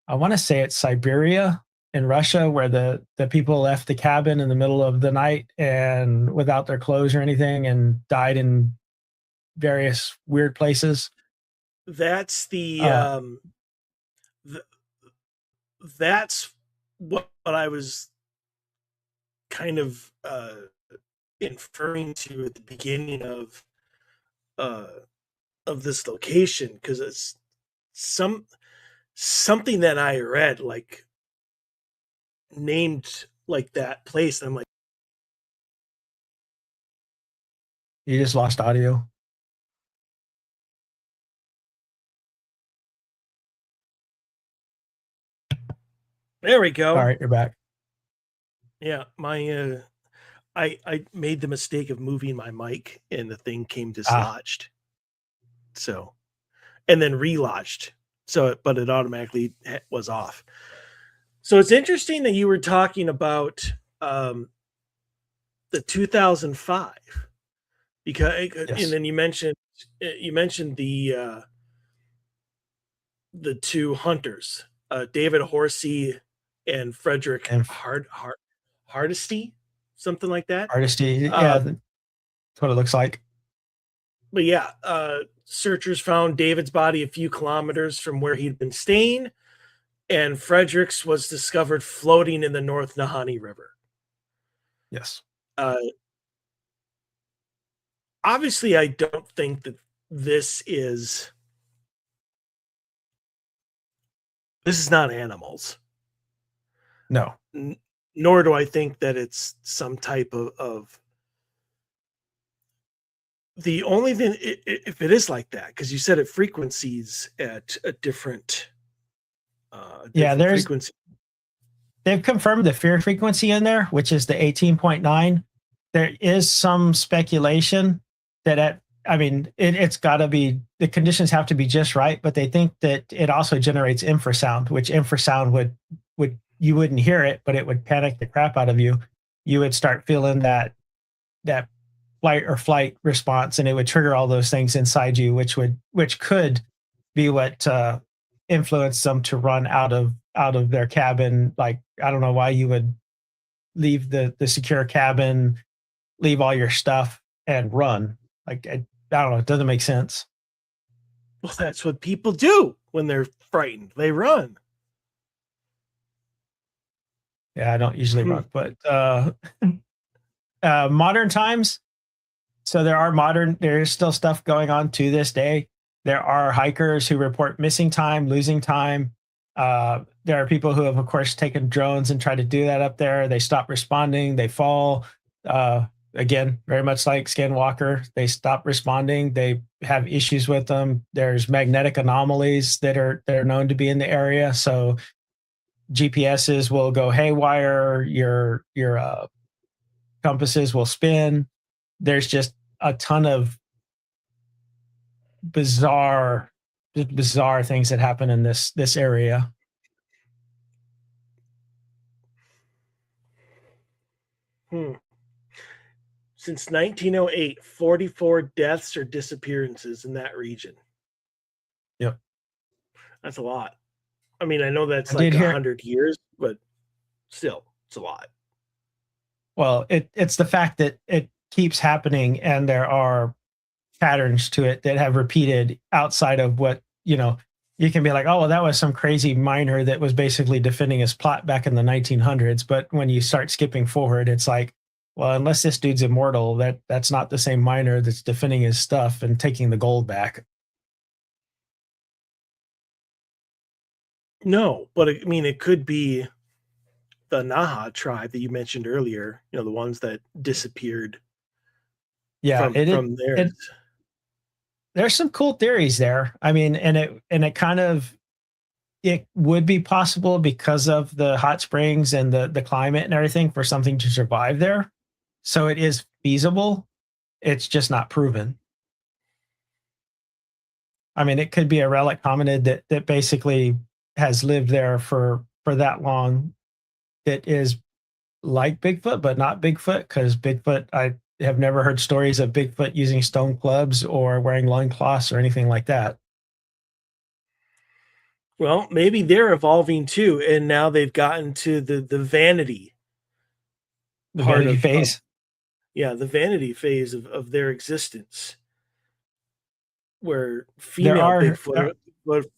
I want to say it's Siberia in Russia, where the people left the cabin in the middle of the night and without their clothes or anything and died in various weird places. That's the Uh, th- that's what I was kind of inferring to at the beginning uh of this location, because it's some something that I read like named like that place. And I'm like, you just lost audio. there we All go. right, you're back. Yeah, my I made the mistake of moving my mic and the thing came Ah, dislodged. So, and then relodged. So, but it automatically was off. So it's interesting that you were talking about um, the 2005, because and yes. then you mentioned the 2 hunters, David Horsey and Frederick And Hardesty, something like that. artistry, yeah, Um, that's what it looks like. but yeah, searchers found David's body a few kilometers from where he'd been staying. and Fredericks was discovered floating in the North Nahanni River. Yes. Uh, Obviously, I don't think that this is this is not animals. No. Nor do I think that it's some type of the only thing, if it is like that, because you said it frequencies at a Yeah, different frequency. they've confirmed the fear frequency in there, which is the 18.9. There is some speculation that it's got to be, the conditions have to be just right, but they think that it also generates infrasound, which infrasound would you wouldn't hear it, but it would panic the crap out of you. You would start feeling that flight or flight response, and it would trigger all those things inside you, which could be what influenced them to run out of their cabin. Like, I don't know why you would leave the secure cabin, leave all your stuff, and run. Like, I don't know, it doesn't make sense. Well, that's what people do when they're frightened. They run. Yeah, I don't usually Hmm. run, but modern times. So there is still stuff going on to this day. There are hikers who report missing time, losing time. There are people who have, of course, taken drones and tried to do that up there. They stop responding. They fall. Again, very much like Skinwalker, they stop responding. They have issues with them. There's magnetic anomalies that are known to be in the area. So GPSs will go haywire. Your compasses will spin. There's just a ton of bizarre bizarre things that happen in this area. Hmm. Since 1908, 44 deaths or disappearances in that region. Yep. That's a lot. I mean, I know that's I like did hear. 100 years, but still, it's a lot. Well, it's the fact that it keeps happening, and there are patterns to it that have repeated outside of what you can be like, oh, well, that was some crazy miner that was basically defending his plot back in the 1900s. But when you start skipping forward, it's like, well, unless this dude's immortal, that's not the same miner that's defending his stuff and taking the gold back. No, but I mean, it could be the Naha tribe that you mentioned earlier. The ones that disappeared Yeah, from theirs. it there's some cool theories there. I mean, and it kind of, it would be possible because of the hot springs and the climate and everything for something to survive there. So it is feasible. It's just not proven. I mean, it could be a relic hominid that basically has lived there for that long, that is like Bigfoot, but not Bigfoot, because Bigfoot, I have never heard stories of Bigfoot using stone clubs or wearing loincloths or anything like that. Well, maybe they're evolving too, and now they've gotten to the vanity The part vanity of phase. yeah, the vanity phase of their existence, where There female are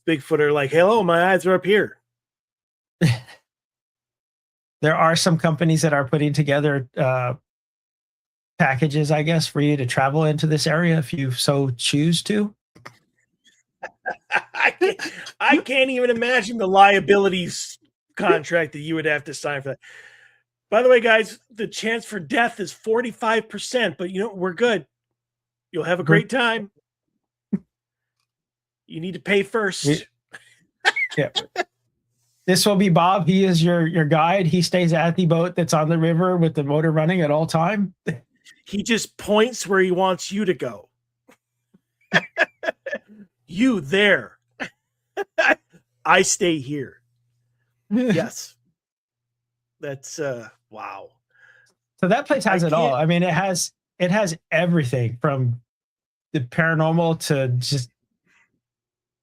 Bigfoot are like, hello, my eyes are up here. there are some companies that are putting together packages, I guess, for you to travel into this area if you so choose to. I can't, I can't even imagine the liabilities contract that you would have to sign for that. By the way, guys, the chance for death is 45%, but we're good. You'll have a great time. You need to pay first. Yeah. This will be Bob. He is your guide. He stays at the boat that's on the river with the motor running at all time. He just points where he wants you to go. You there. I stay here. Yes. That's wow. So that place I has it all. can't. I mean, it has everything from the paranormal to just,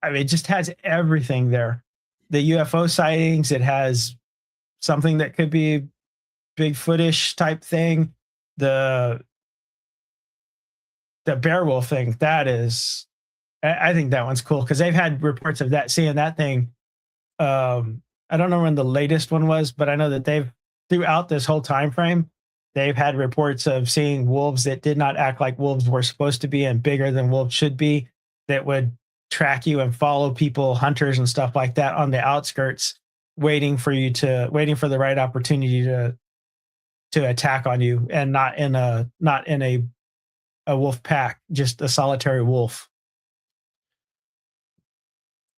I mean, it just has everything there. The UFO sightings, it has something that could be Bigfootish type thing. The the bear wolf thing, that is, I think that one's cool because they've had reports of that, seeing that thing I don't know when the latest one was, but I know that they've throughout this whole time frame, they've had reports of seeing wolves that did not act like wolves were supposed to be and bigger than wolves should be, that would track you and follow people, hunters and stuff like that on the outskirts, waiting for the right opportunity to attack on you, and not in a wolf pack, just a solitary wolf.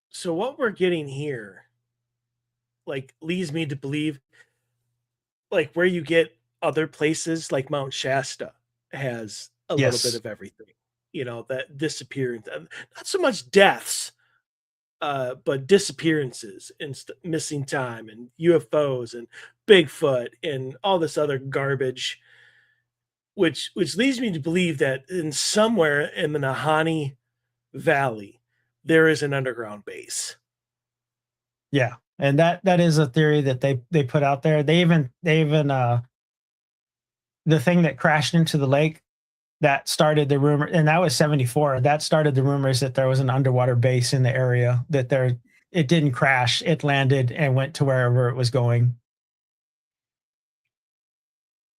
So what we're getting here, like, leads me to believe, like, where you get other places like Mount Shasta has a little bit Yes. of everything. You know, that disappearance, not so much deaths, but disappearances and missing time and UFOs and Bigfoot and all this other garbage, which leads me to believe that in somewhere in the Nahanni Valley there is an underground base. Yeah. And that is a theory that they put out there. They even the thing that crashed into the lake, that started the rumor, and that was 74. That started the rumors that there was an underwater base in the area, that there it didn't crash, it landed and went to wherever it was going.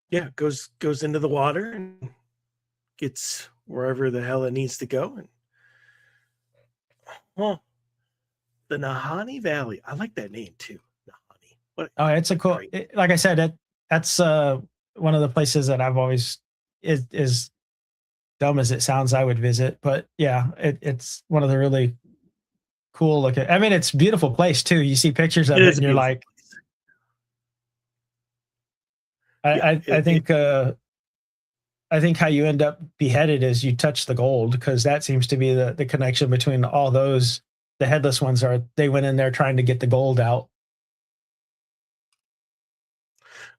Yeah, goes into the water and gets wherever the hell it needs to go. And well, the Nahanni Valley, I like that name too. Nahanni, what Oh, it's a a cool great. like I said, that's one of the places that I've always is dumb as it sounds I would visit, but yeah, it's one of the really cool looking. I mean, it's a beautiful place too. You see pictures It of it is and a you're beautiful like, place. Yeah, I think I think how you end up beheaded is you touch the gold, because that seems to be the connection between all those. The headless ones are they went in there trying to get the gold out.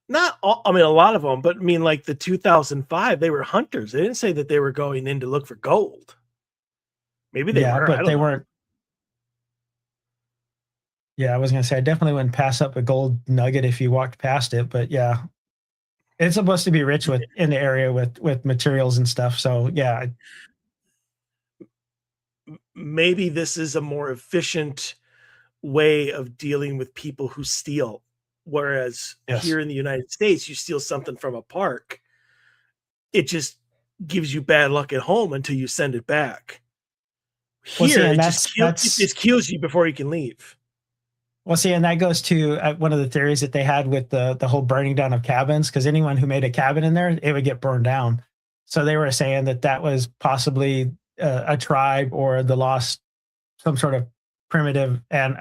not all, I mean, a lot of them, but I mean, like the 2005, they were hunters. They didn't say that they were going in to look for gold. Maybe they Yeah, were. I but don't they know. weren't. Yeah, I was gonna say I definitely wouldn't pass up a gold nugget if you walked past it. But yeah, it's supposed to be rich with in the area with materials and stuff. So yeah, Maybe this is a more efficient way of dealing with people who steal. Whereas yes. here in the United States, you steal something from a park, it just gives you bad luck at home until you send it back. Well, see, Here, and it just it that's just kills you before you can leave. well, see, and that goes to one of the theories that they had with the whole burning down of cabins, because anyone who made a cabin in there, it would get burned down. So they were saying that that was possibly a tribe or the lost, some sort of primitive and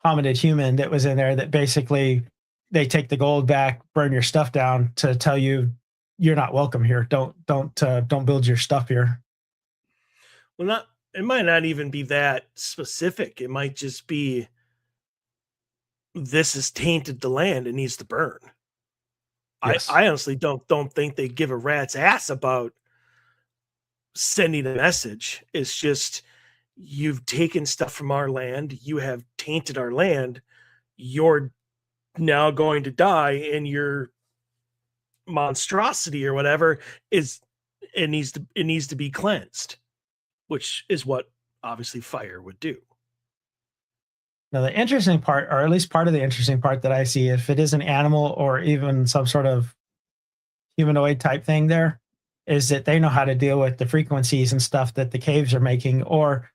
hominid human that was in there, that basically they take the gold back, burn your stuff down to tell you you're not welcome here. Don't build your stuff here. Well, not it might not even be that specific. It might just be this has tainted the land, it needs to burn. Yes. I honestly don't think they give a rat's ass about sending a message. It's just you've taken stuff from our land, you have tainted our land, you're now going to die, and your monstrosity or whatever is it needs to be cleansed, which is what obviously fire would do. Now, the interesting part, or at least part of the interesting part that I see, if it is an animal or even some sort of humanoid type thing, there is that they know how to deal with the frequencies and stuff that the caves are making. Or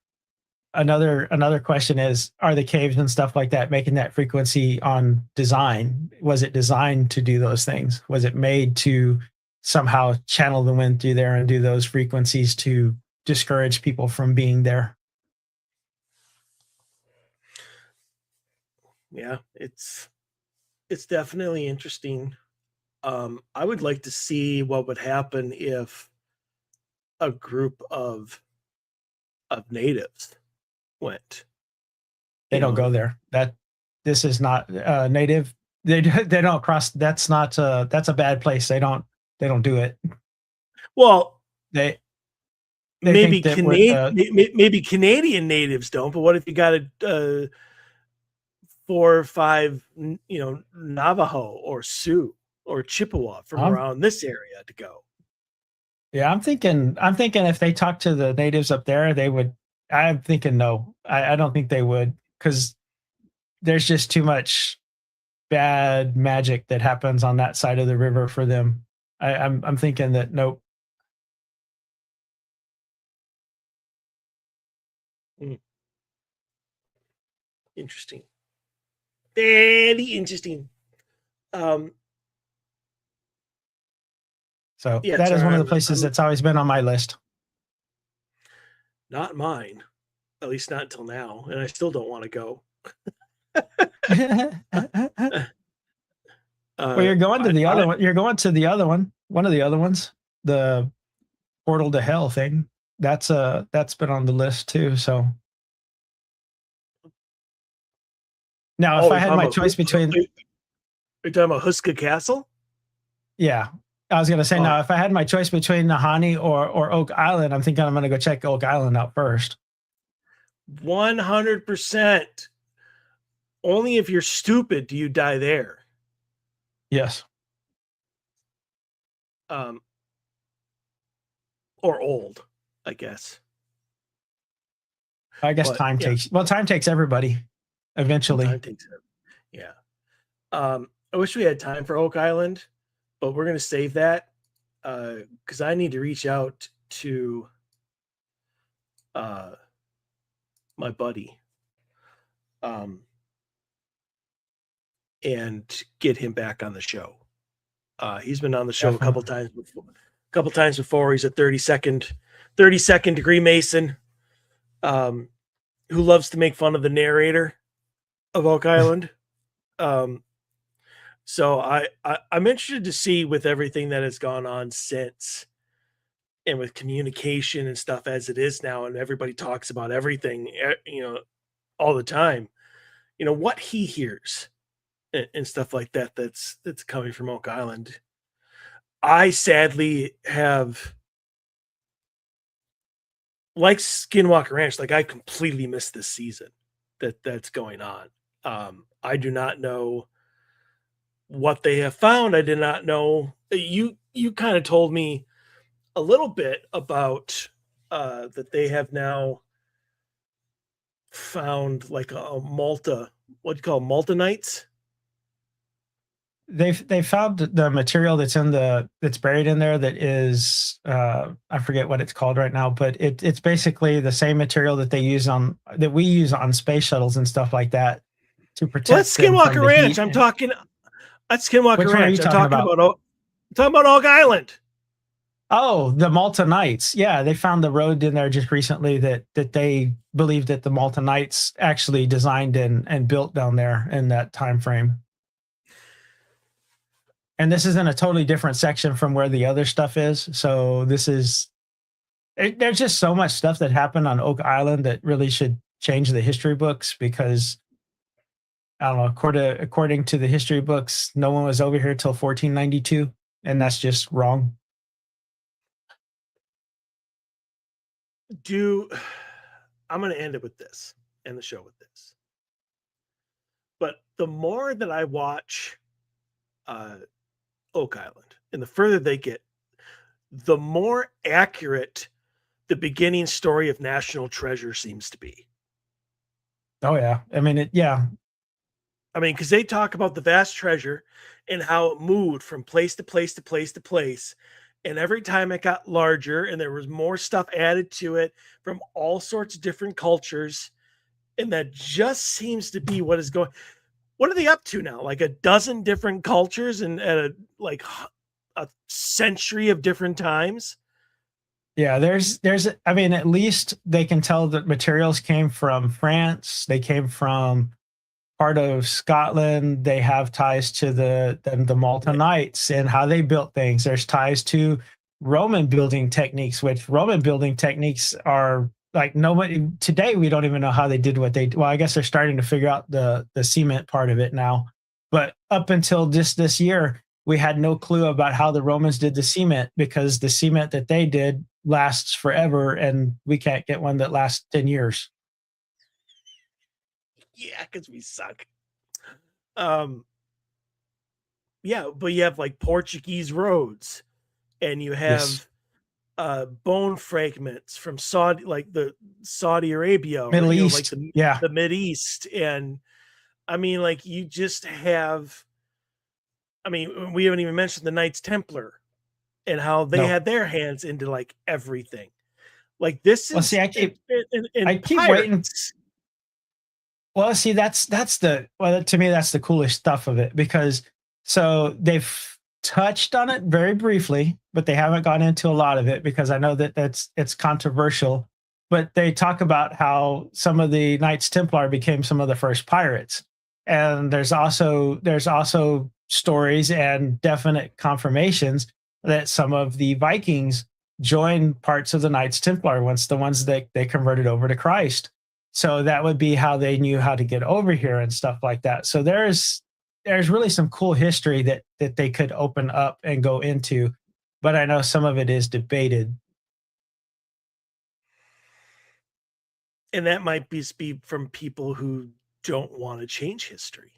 another question is, are the caves and stuff like that making that frequency on design? Was it designed to do those things? Was it made to somehow channel the wind through there and do those frequencies to discourage people from being there? Yeah, it's definitely interesting. I would like to see what would happen if a group of natives went. They You don't go know, there. That this is not native. They don't cross. That's not. That's a bad place. They don't do it. well, They they think maybe that with maybe Canadian natives don't, but what if you got a 4 or 5, Navajo or Sioux or Chippewa from I'm around this area to go? yeah, I'm thinking if they talk to the natives up there, they would. I'm thinking no. I don't think they would, because there's just too much bad magic that happens on that side of the river for them. I'm thinking that nope. Mm, interesting. Very interesting. Um, So yeah, that is one sorry, of the places I'm that's always been on my list. not mine. At least not until now, and I still don't want to go. Well, Uh, you're going to the I other one. You're going to the other one. One of the other ones, the portal to hell thing. That's been on the list too. So now, if oh, I had my choice between, you're talking about Huska Castle? yeah, I was gonna say Oh, now, if I had my choice between Nahanni or Oak Island, I'm thinking I'm gonna go check Oak Island out first. 100%. Only if you're stupid do you die there. Yes, Um, or old, I guess. I guess But time yeah, takes. Well, time takes everybody eventually. time takes it. Yeah. I wish we had time for Oak Island, but we're gonna save that because I need to reach out to uh, my buddy um, and get him back on the show. He's been on the show a couple Definitely. times before. A couple times before. He's a 32nd degree Mason um, who loves to make fun of the narrator of Oak Island. Um, so I'm interested to see with everything that has gone on since, and with communication and stuff as it is now, and everybody talks about everything, all the time. What he hears and stuff like that. That's coming from Oak Island. I sadly have, like Skinwalker Ranch, like I completely missed this season that's going on. I do not know what they have found. I did not know. You kind of told me a little bit about that they have now found like a Malta, what do you call Maltanites? They found the material that's buried in there that is I forget what it's called right now, but it's basically the same material that we use on space shuttles and stuff like that to Well, that's protect them from Skinwalker the Ranch. heat. I'm And talking. That's Skinwalker which one are you Ranch. talking about? I'm talking about Oak Island. Oh, the Malta Knights. Yeah, they found the road in there just recently that they believe that the Malta Knights actually designed and built down there in that time frame. And this is in a totally different section from where the other stuff is. So there's just so much stuff that happened on Oak Island that really should change the history books because I don't know, according to the history books, no one was over here till 1492, and that's just wrong. Do I'm going to end it with this, end the show with this. But the more that I watch uh, Oak Island, and the further they get, the more accurate the beginning story of National Treasure seems to be. Oh yeah, I mean yeah, I mean, because they talk about the vast treasure and how it moved from place to place to place to place. And every time it got larger and there was more stuff added to it from all sorts of different cultures. And that just seems to be what is going. What are they up to now? Like a dozen different cultures and at like a century of different times. yeah. There's I mean at least they can tell that materials came from France. They came from part of Scotland. They have ties to the Malta Yeah. Knights and how they built things. There's ties to Roman building techniques, which Roman building techniques are like nobody today. We don't even know how they did what they. Well, I guess they're starting to figure out the cement part of it now. But up until just this year, we had no clue about how the Romans did the cement because the cement that they did lasts forever, and we can't get one that lasts 10 years. Yeah, because we suck. Um, yeah, but you have like Portuguese roads and you Yes, have bone fragments from Saudi, like the Saudi Arabia, or Middle like East. Yeah, the Mid East, and I mean, like you just have. I mean, we haven't even mentioned the Knights Templar and how they No. had their hands into like everything. Like this Well, see, is I in keep waiting. pirates. Well, see, that's the well to me that's the coolest stuff of it because so they've touched on it very briefly, but they haven't gone into a lot of it because I know that it's controversial. But they talk about how some of the Knights Templar became some of the first pirates, and there's also stories and definite confirmations that some of the Vikings joined parts of the Knights Templar once the ones that they converted over to Christ, so that would be how they knew how to get over here and stuff like that. So there's really some cool history that they could open up and go into, but I know some of it is debated. And that might be from people who don't want to change history.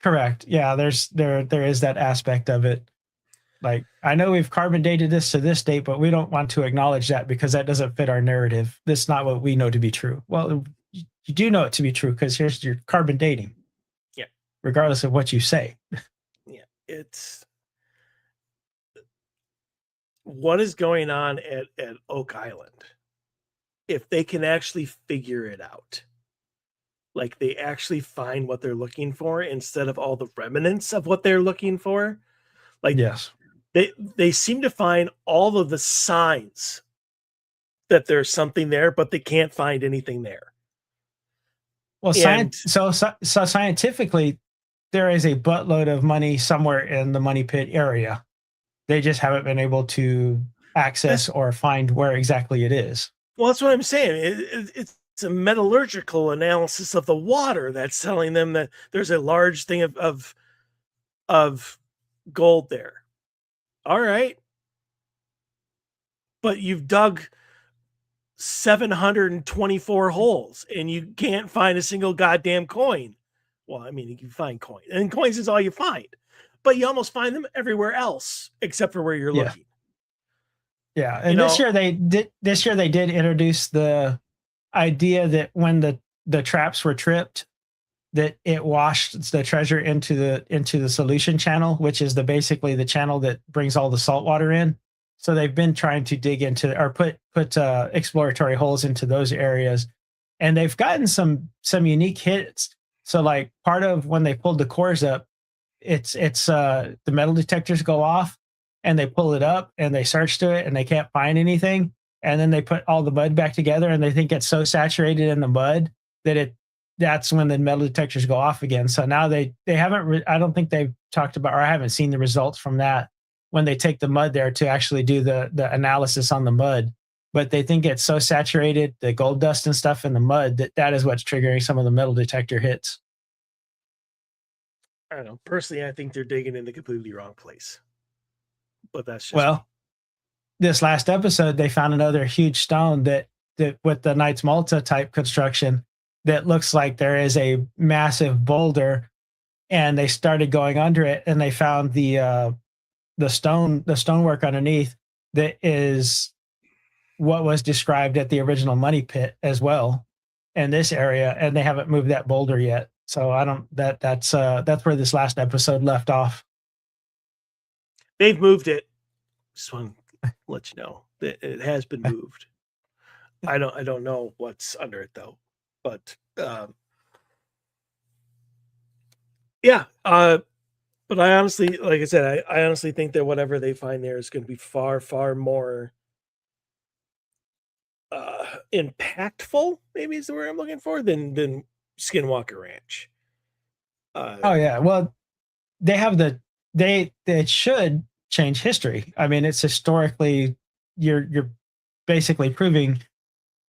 Correct. Yeah, there is that aspect of it. Like I know we've carbon dated this to this date, but we don't want to acknowledge that because that doesn't fit our narrative. That's not what we know to be true. Well, you do know it to be true because here's your carbon dating, Yeah. regardless of what you say. Yeah. It's what is going on at Oak Island. If they can actually figure it out, like they actually find what they're looking for instead of all the remnants of what they're looking for, like Yes. they seem to find all of the signs that there's something there, but they can't find anything there. Well, And so scientifically, there is a buttload of money somewhere in the money pit area. They just haven't been able to access this, or find where exactly it is. well, that's what I'm saying. It's a metallurgical analysis of the water that's telling them that there's a large thing of gold there. All right, but you've dug 724 holes and you can't find a single goddamn coin. Well, I mean, you can find coins, and coins is all you find, but you almost find them everywhere else except for where you're Yeah. looking. Yeah. You And know, this year they did introduce the idea that when the traps were tripped, that it washed the treasure into the solution channel, which is the basically the channel that brings all the salt water in. So they've been trying to dig into or put exploratory holes into those areas, and they've gotten some unique hits. So like part of when they pulled the cores up, it's the metal detectors go off, and they pull it up and they search to it and they can't find anything, and then they put all the mud back together and they think it's so saturated in the mud that that's when the metal detectors go off again. So now they haven't I don't think they've talked about, or I haven't seen the results from that when they take the mud there to actually do the analysis on the mud. But they think it's so saturated, the gold dust and stuff in the mud, that is what's triggering some of the metal detector hits. I don't know. Personally, I think they're digging in the completely wrong place, but that's just me. Well, this last episode, they found another huge stone that with the Knights Malta type construction that looks like there is a massive boulder, and they started going under it, and they found the stonework underneath that is what was described at the original money pit as well in this area, and they haven't moved that boulder yet. So I don't that's where this last episode left off. They've moved it. Just want to let you know that it has been moved. I don't know what's under it though, but yeah. But I honestly, like I said, I honestly think that whatever they find there is going to be far more impactful. Maybe is the word I'm looking for than Skinwalker Ranch. Oh yeah, well they have it should change history. I mean, it's historically you're basically proving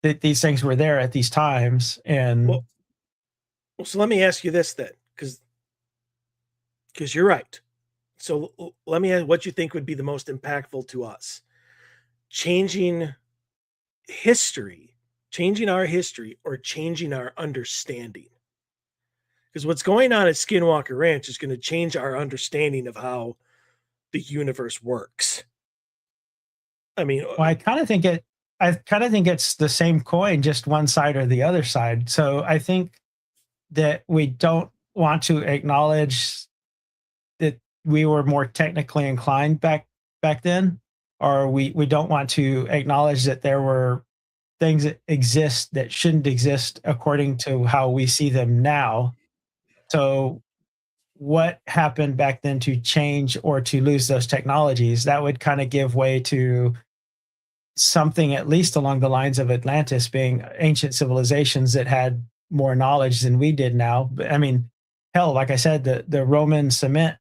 that these things were there at these times, and Well, so let me ask you this then, because you're right. So let me ask what you think would be the most impactful to us. Changing history, changing our history, or changing our understanding. Because what's going on at Skinwalker Ranch is going to change our understanding of how the universe works. I mean, well, I kind of think it's the same coin, just one side or the other side. So I think that we don't want to acknowledge that we were more technically inclined back then, or we don't want to acknowledge that there were things that exist that shouldn't exist according to how we see them now. So what happened back then to change or to lose those technologies? That would kind of give way to something at least along the lines of Atlantis being ancient civilizations that had more knowledge than we did now. But I mean, hell, like I said, the Roman cement,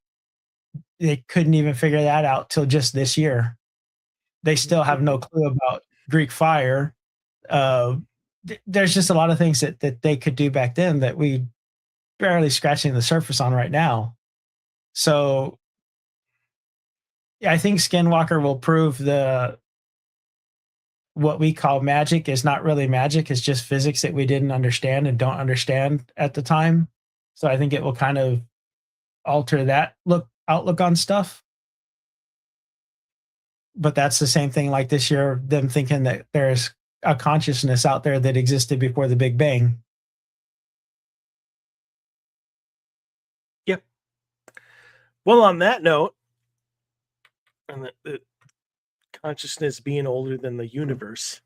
they couldn't even figure that out till just this year. They still have no clue about Greek fire. Uh, there's just a lot of things that they could do back then that we barely scratching the surface on right now. So yeah, I think Skinwalker will prove the what we call magic is not really magic. It's just physics that we didn't understand and don't understand at the time. So I think it will kind of alter that outlook on stuff. But that's the same thing like this year, them thinking that there's a consciousness out there that existed before the Big Bang. Yep. Well, on that note, and the consciousness being older than the universe,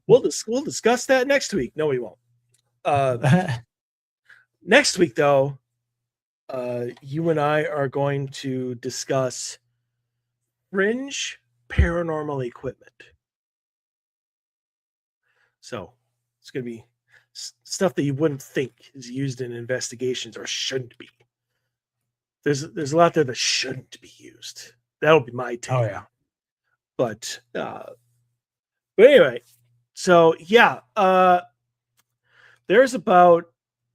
we'll discuss that next week. No, we won't. Next week, though, you and I are going to discuss fringe paranormal equipment. So it's going to be stuff that you wouldn't think is used in investigations or shouldn't be. There's a lot there that shouldn't be used. That'll be my take. Oh yeah. But anyway, so yeah, there's about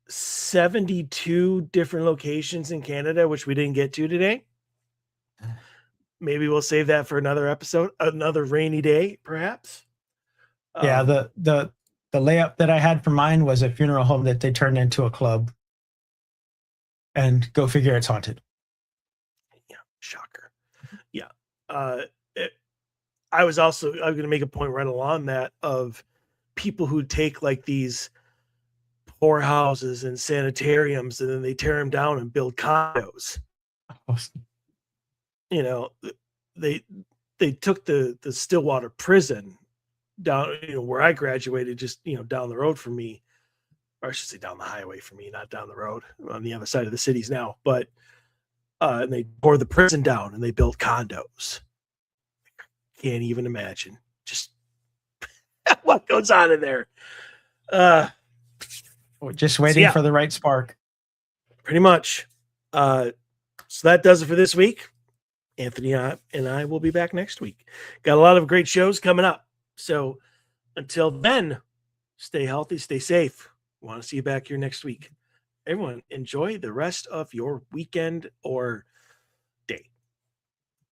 72 different locations in Canada, which we didn't get to today. Maybe we'll save that for another episode, another rainy day, perhaps. Yeah, the layup that I had for mine was a funeral home that they turned into a club. And go figure it's haunted. Yeah, shocker. Yeah. I was going to make a point right along that of people who take like these poorhouses and sanitariums and then they tear them down and build condos. You know, they took the Stillwater prison down, where I graduated, just down the road from me, or I should say down the highway from me, not down the road, on the other side of the cities now. But and they tore the prison down and they built condos. Can't even imagine just what goes on in there. We're just waiting for the right spark. Pretty much. So that does it for this week. Anthony and I will be back next week. Got a lot of great shows coming up. So until then, stay healthy, stay safe. Want to see you back here next week. Everyone, enjoy the rest of your weekend or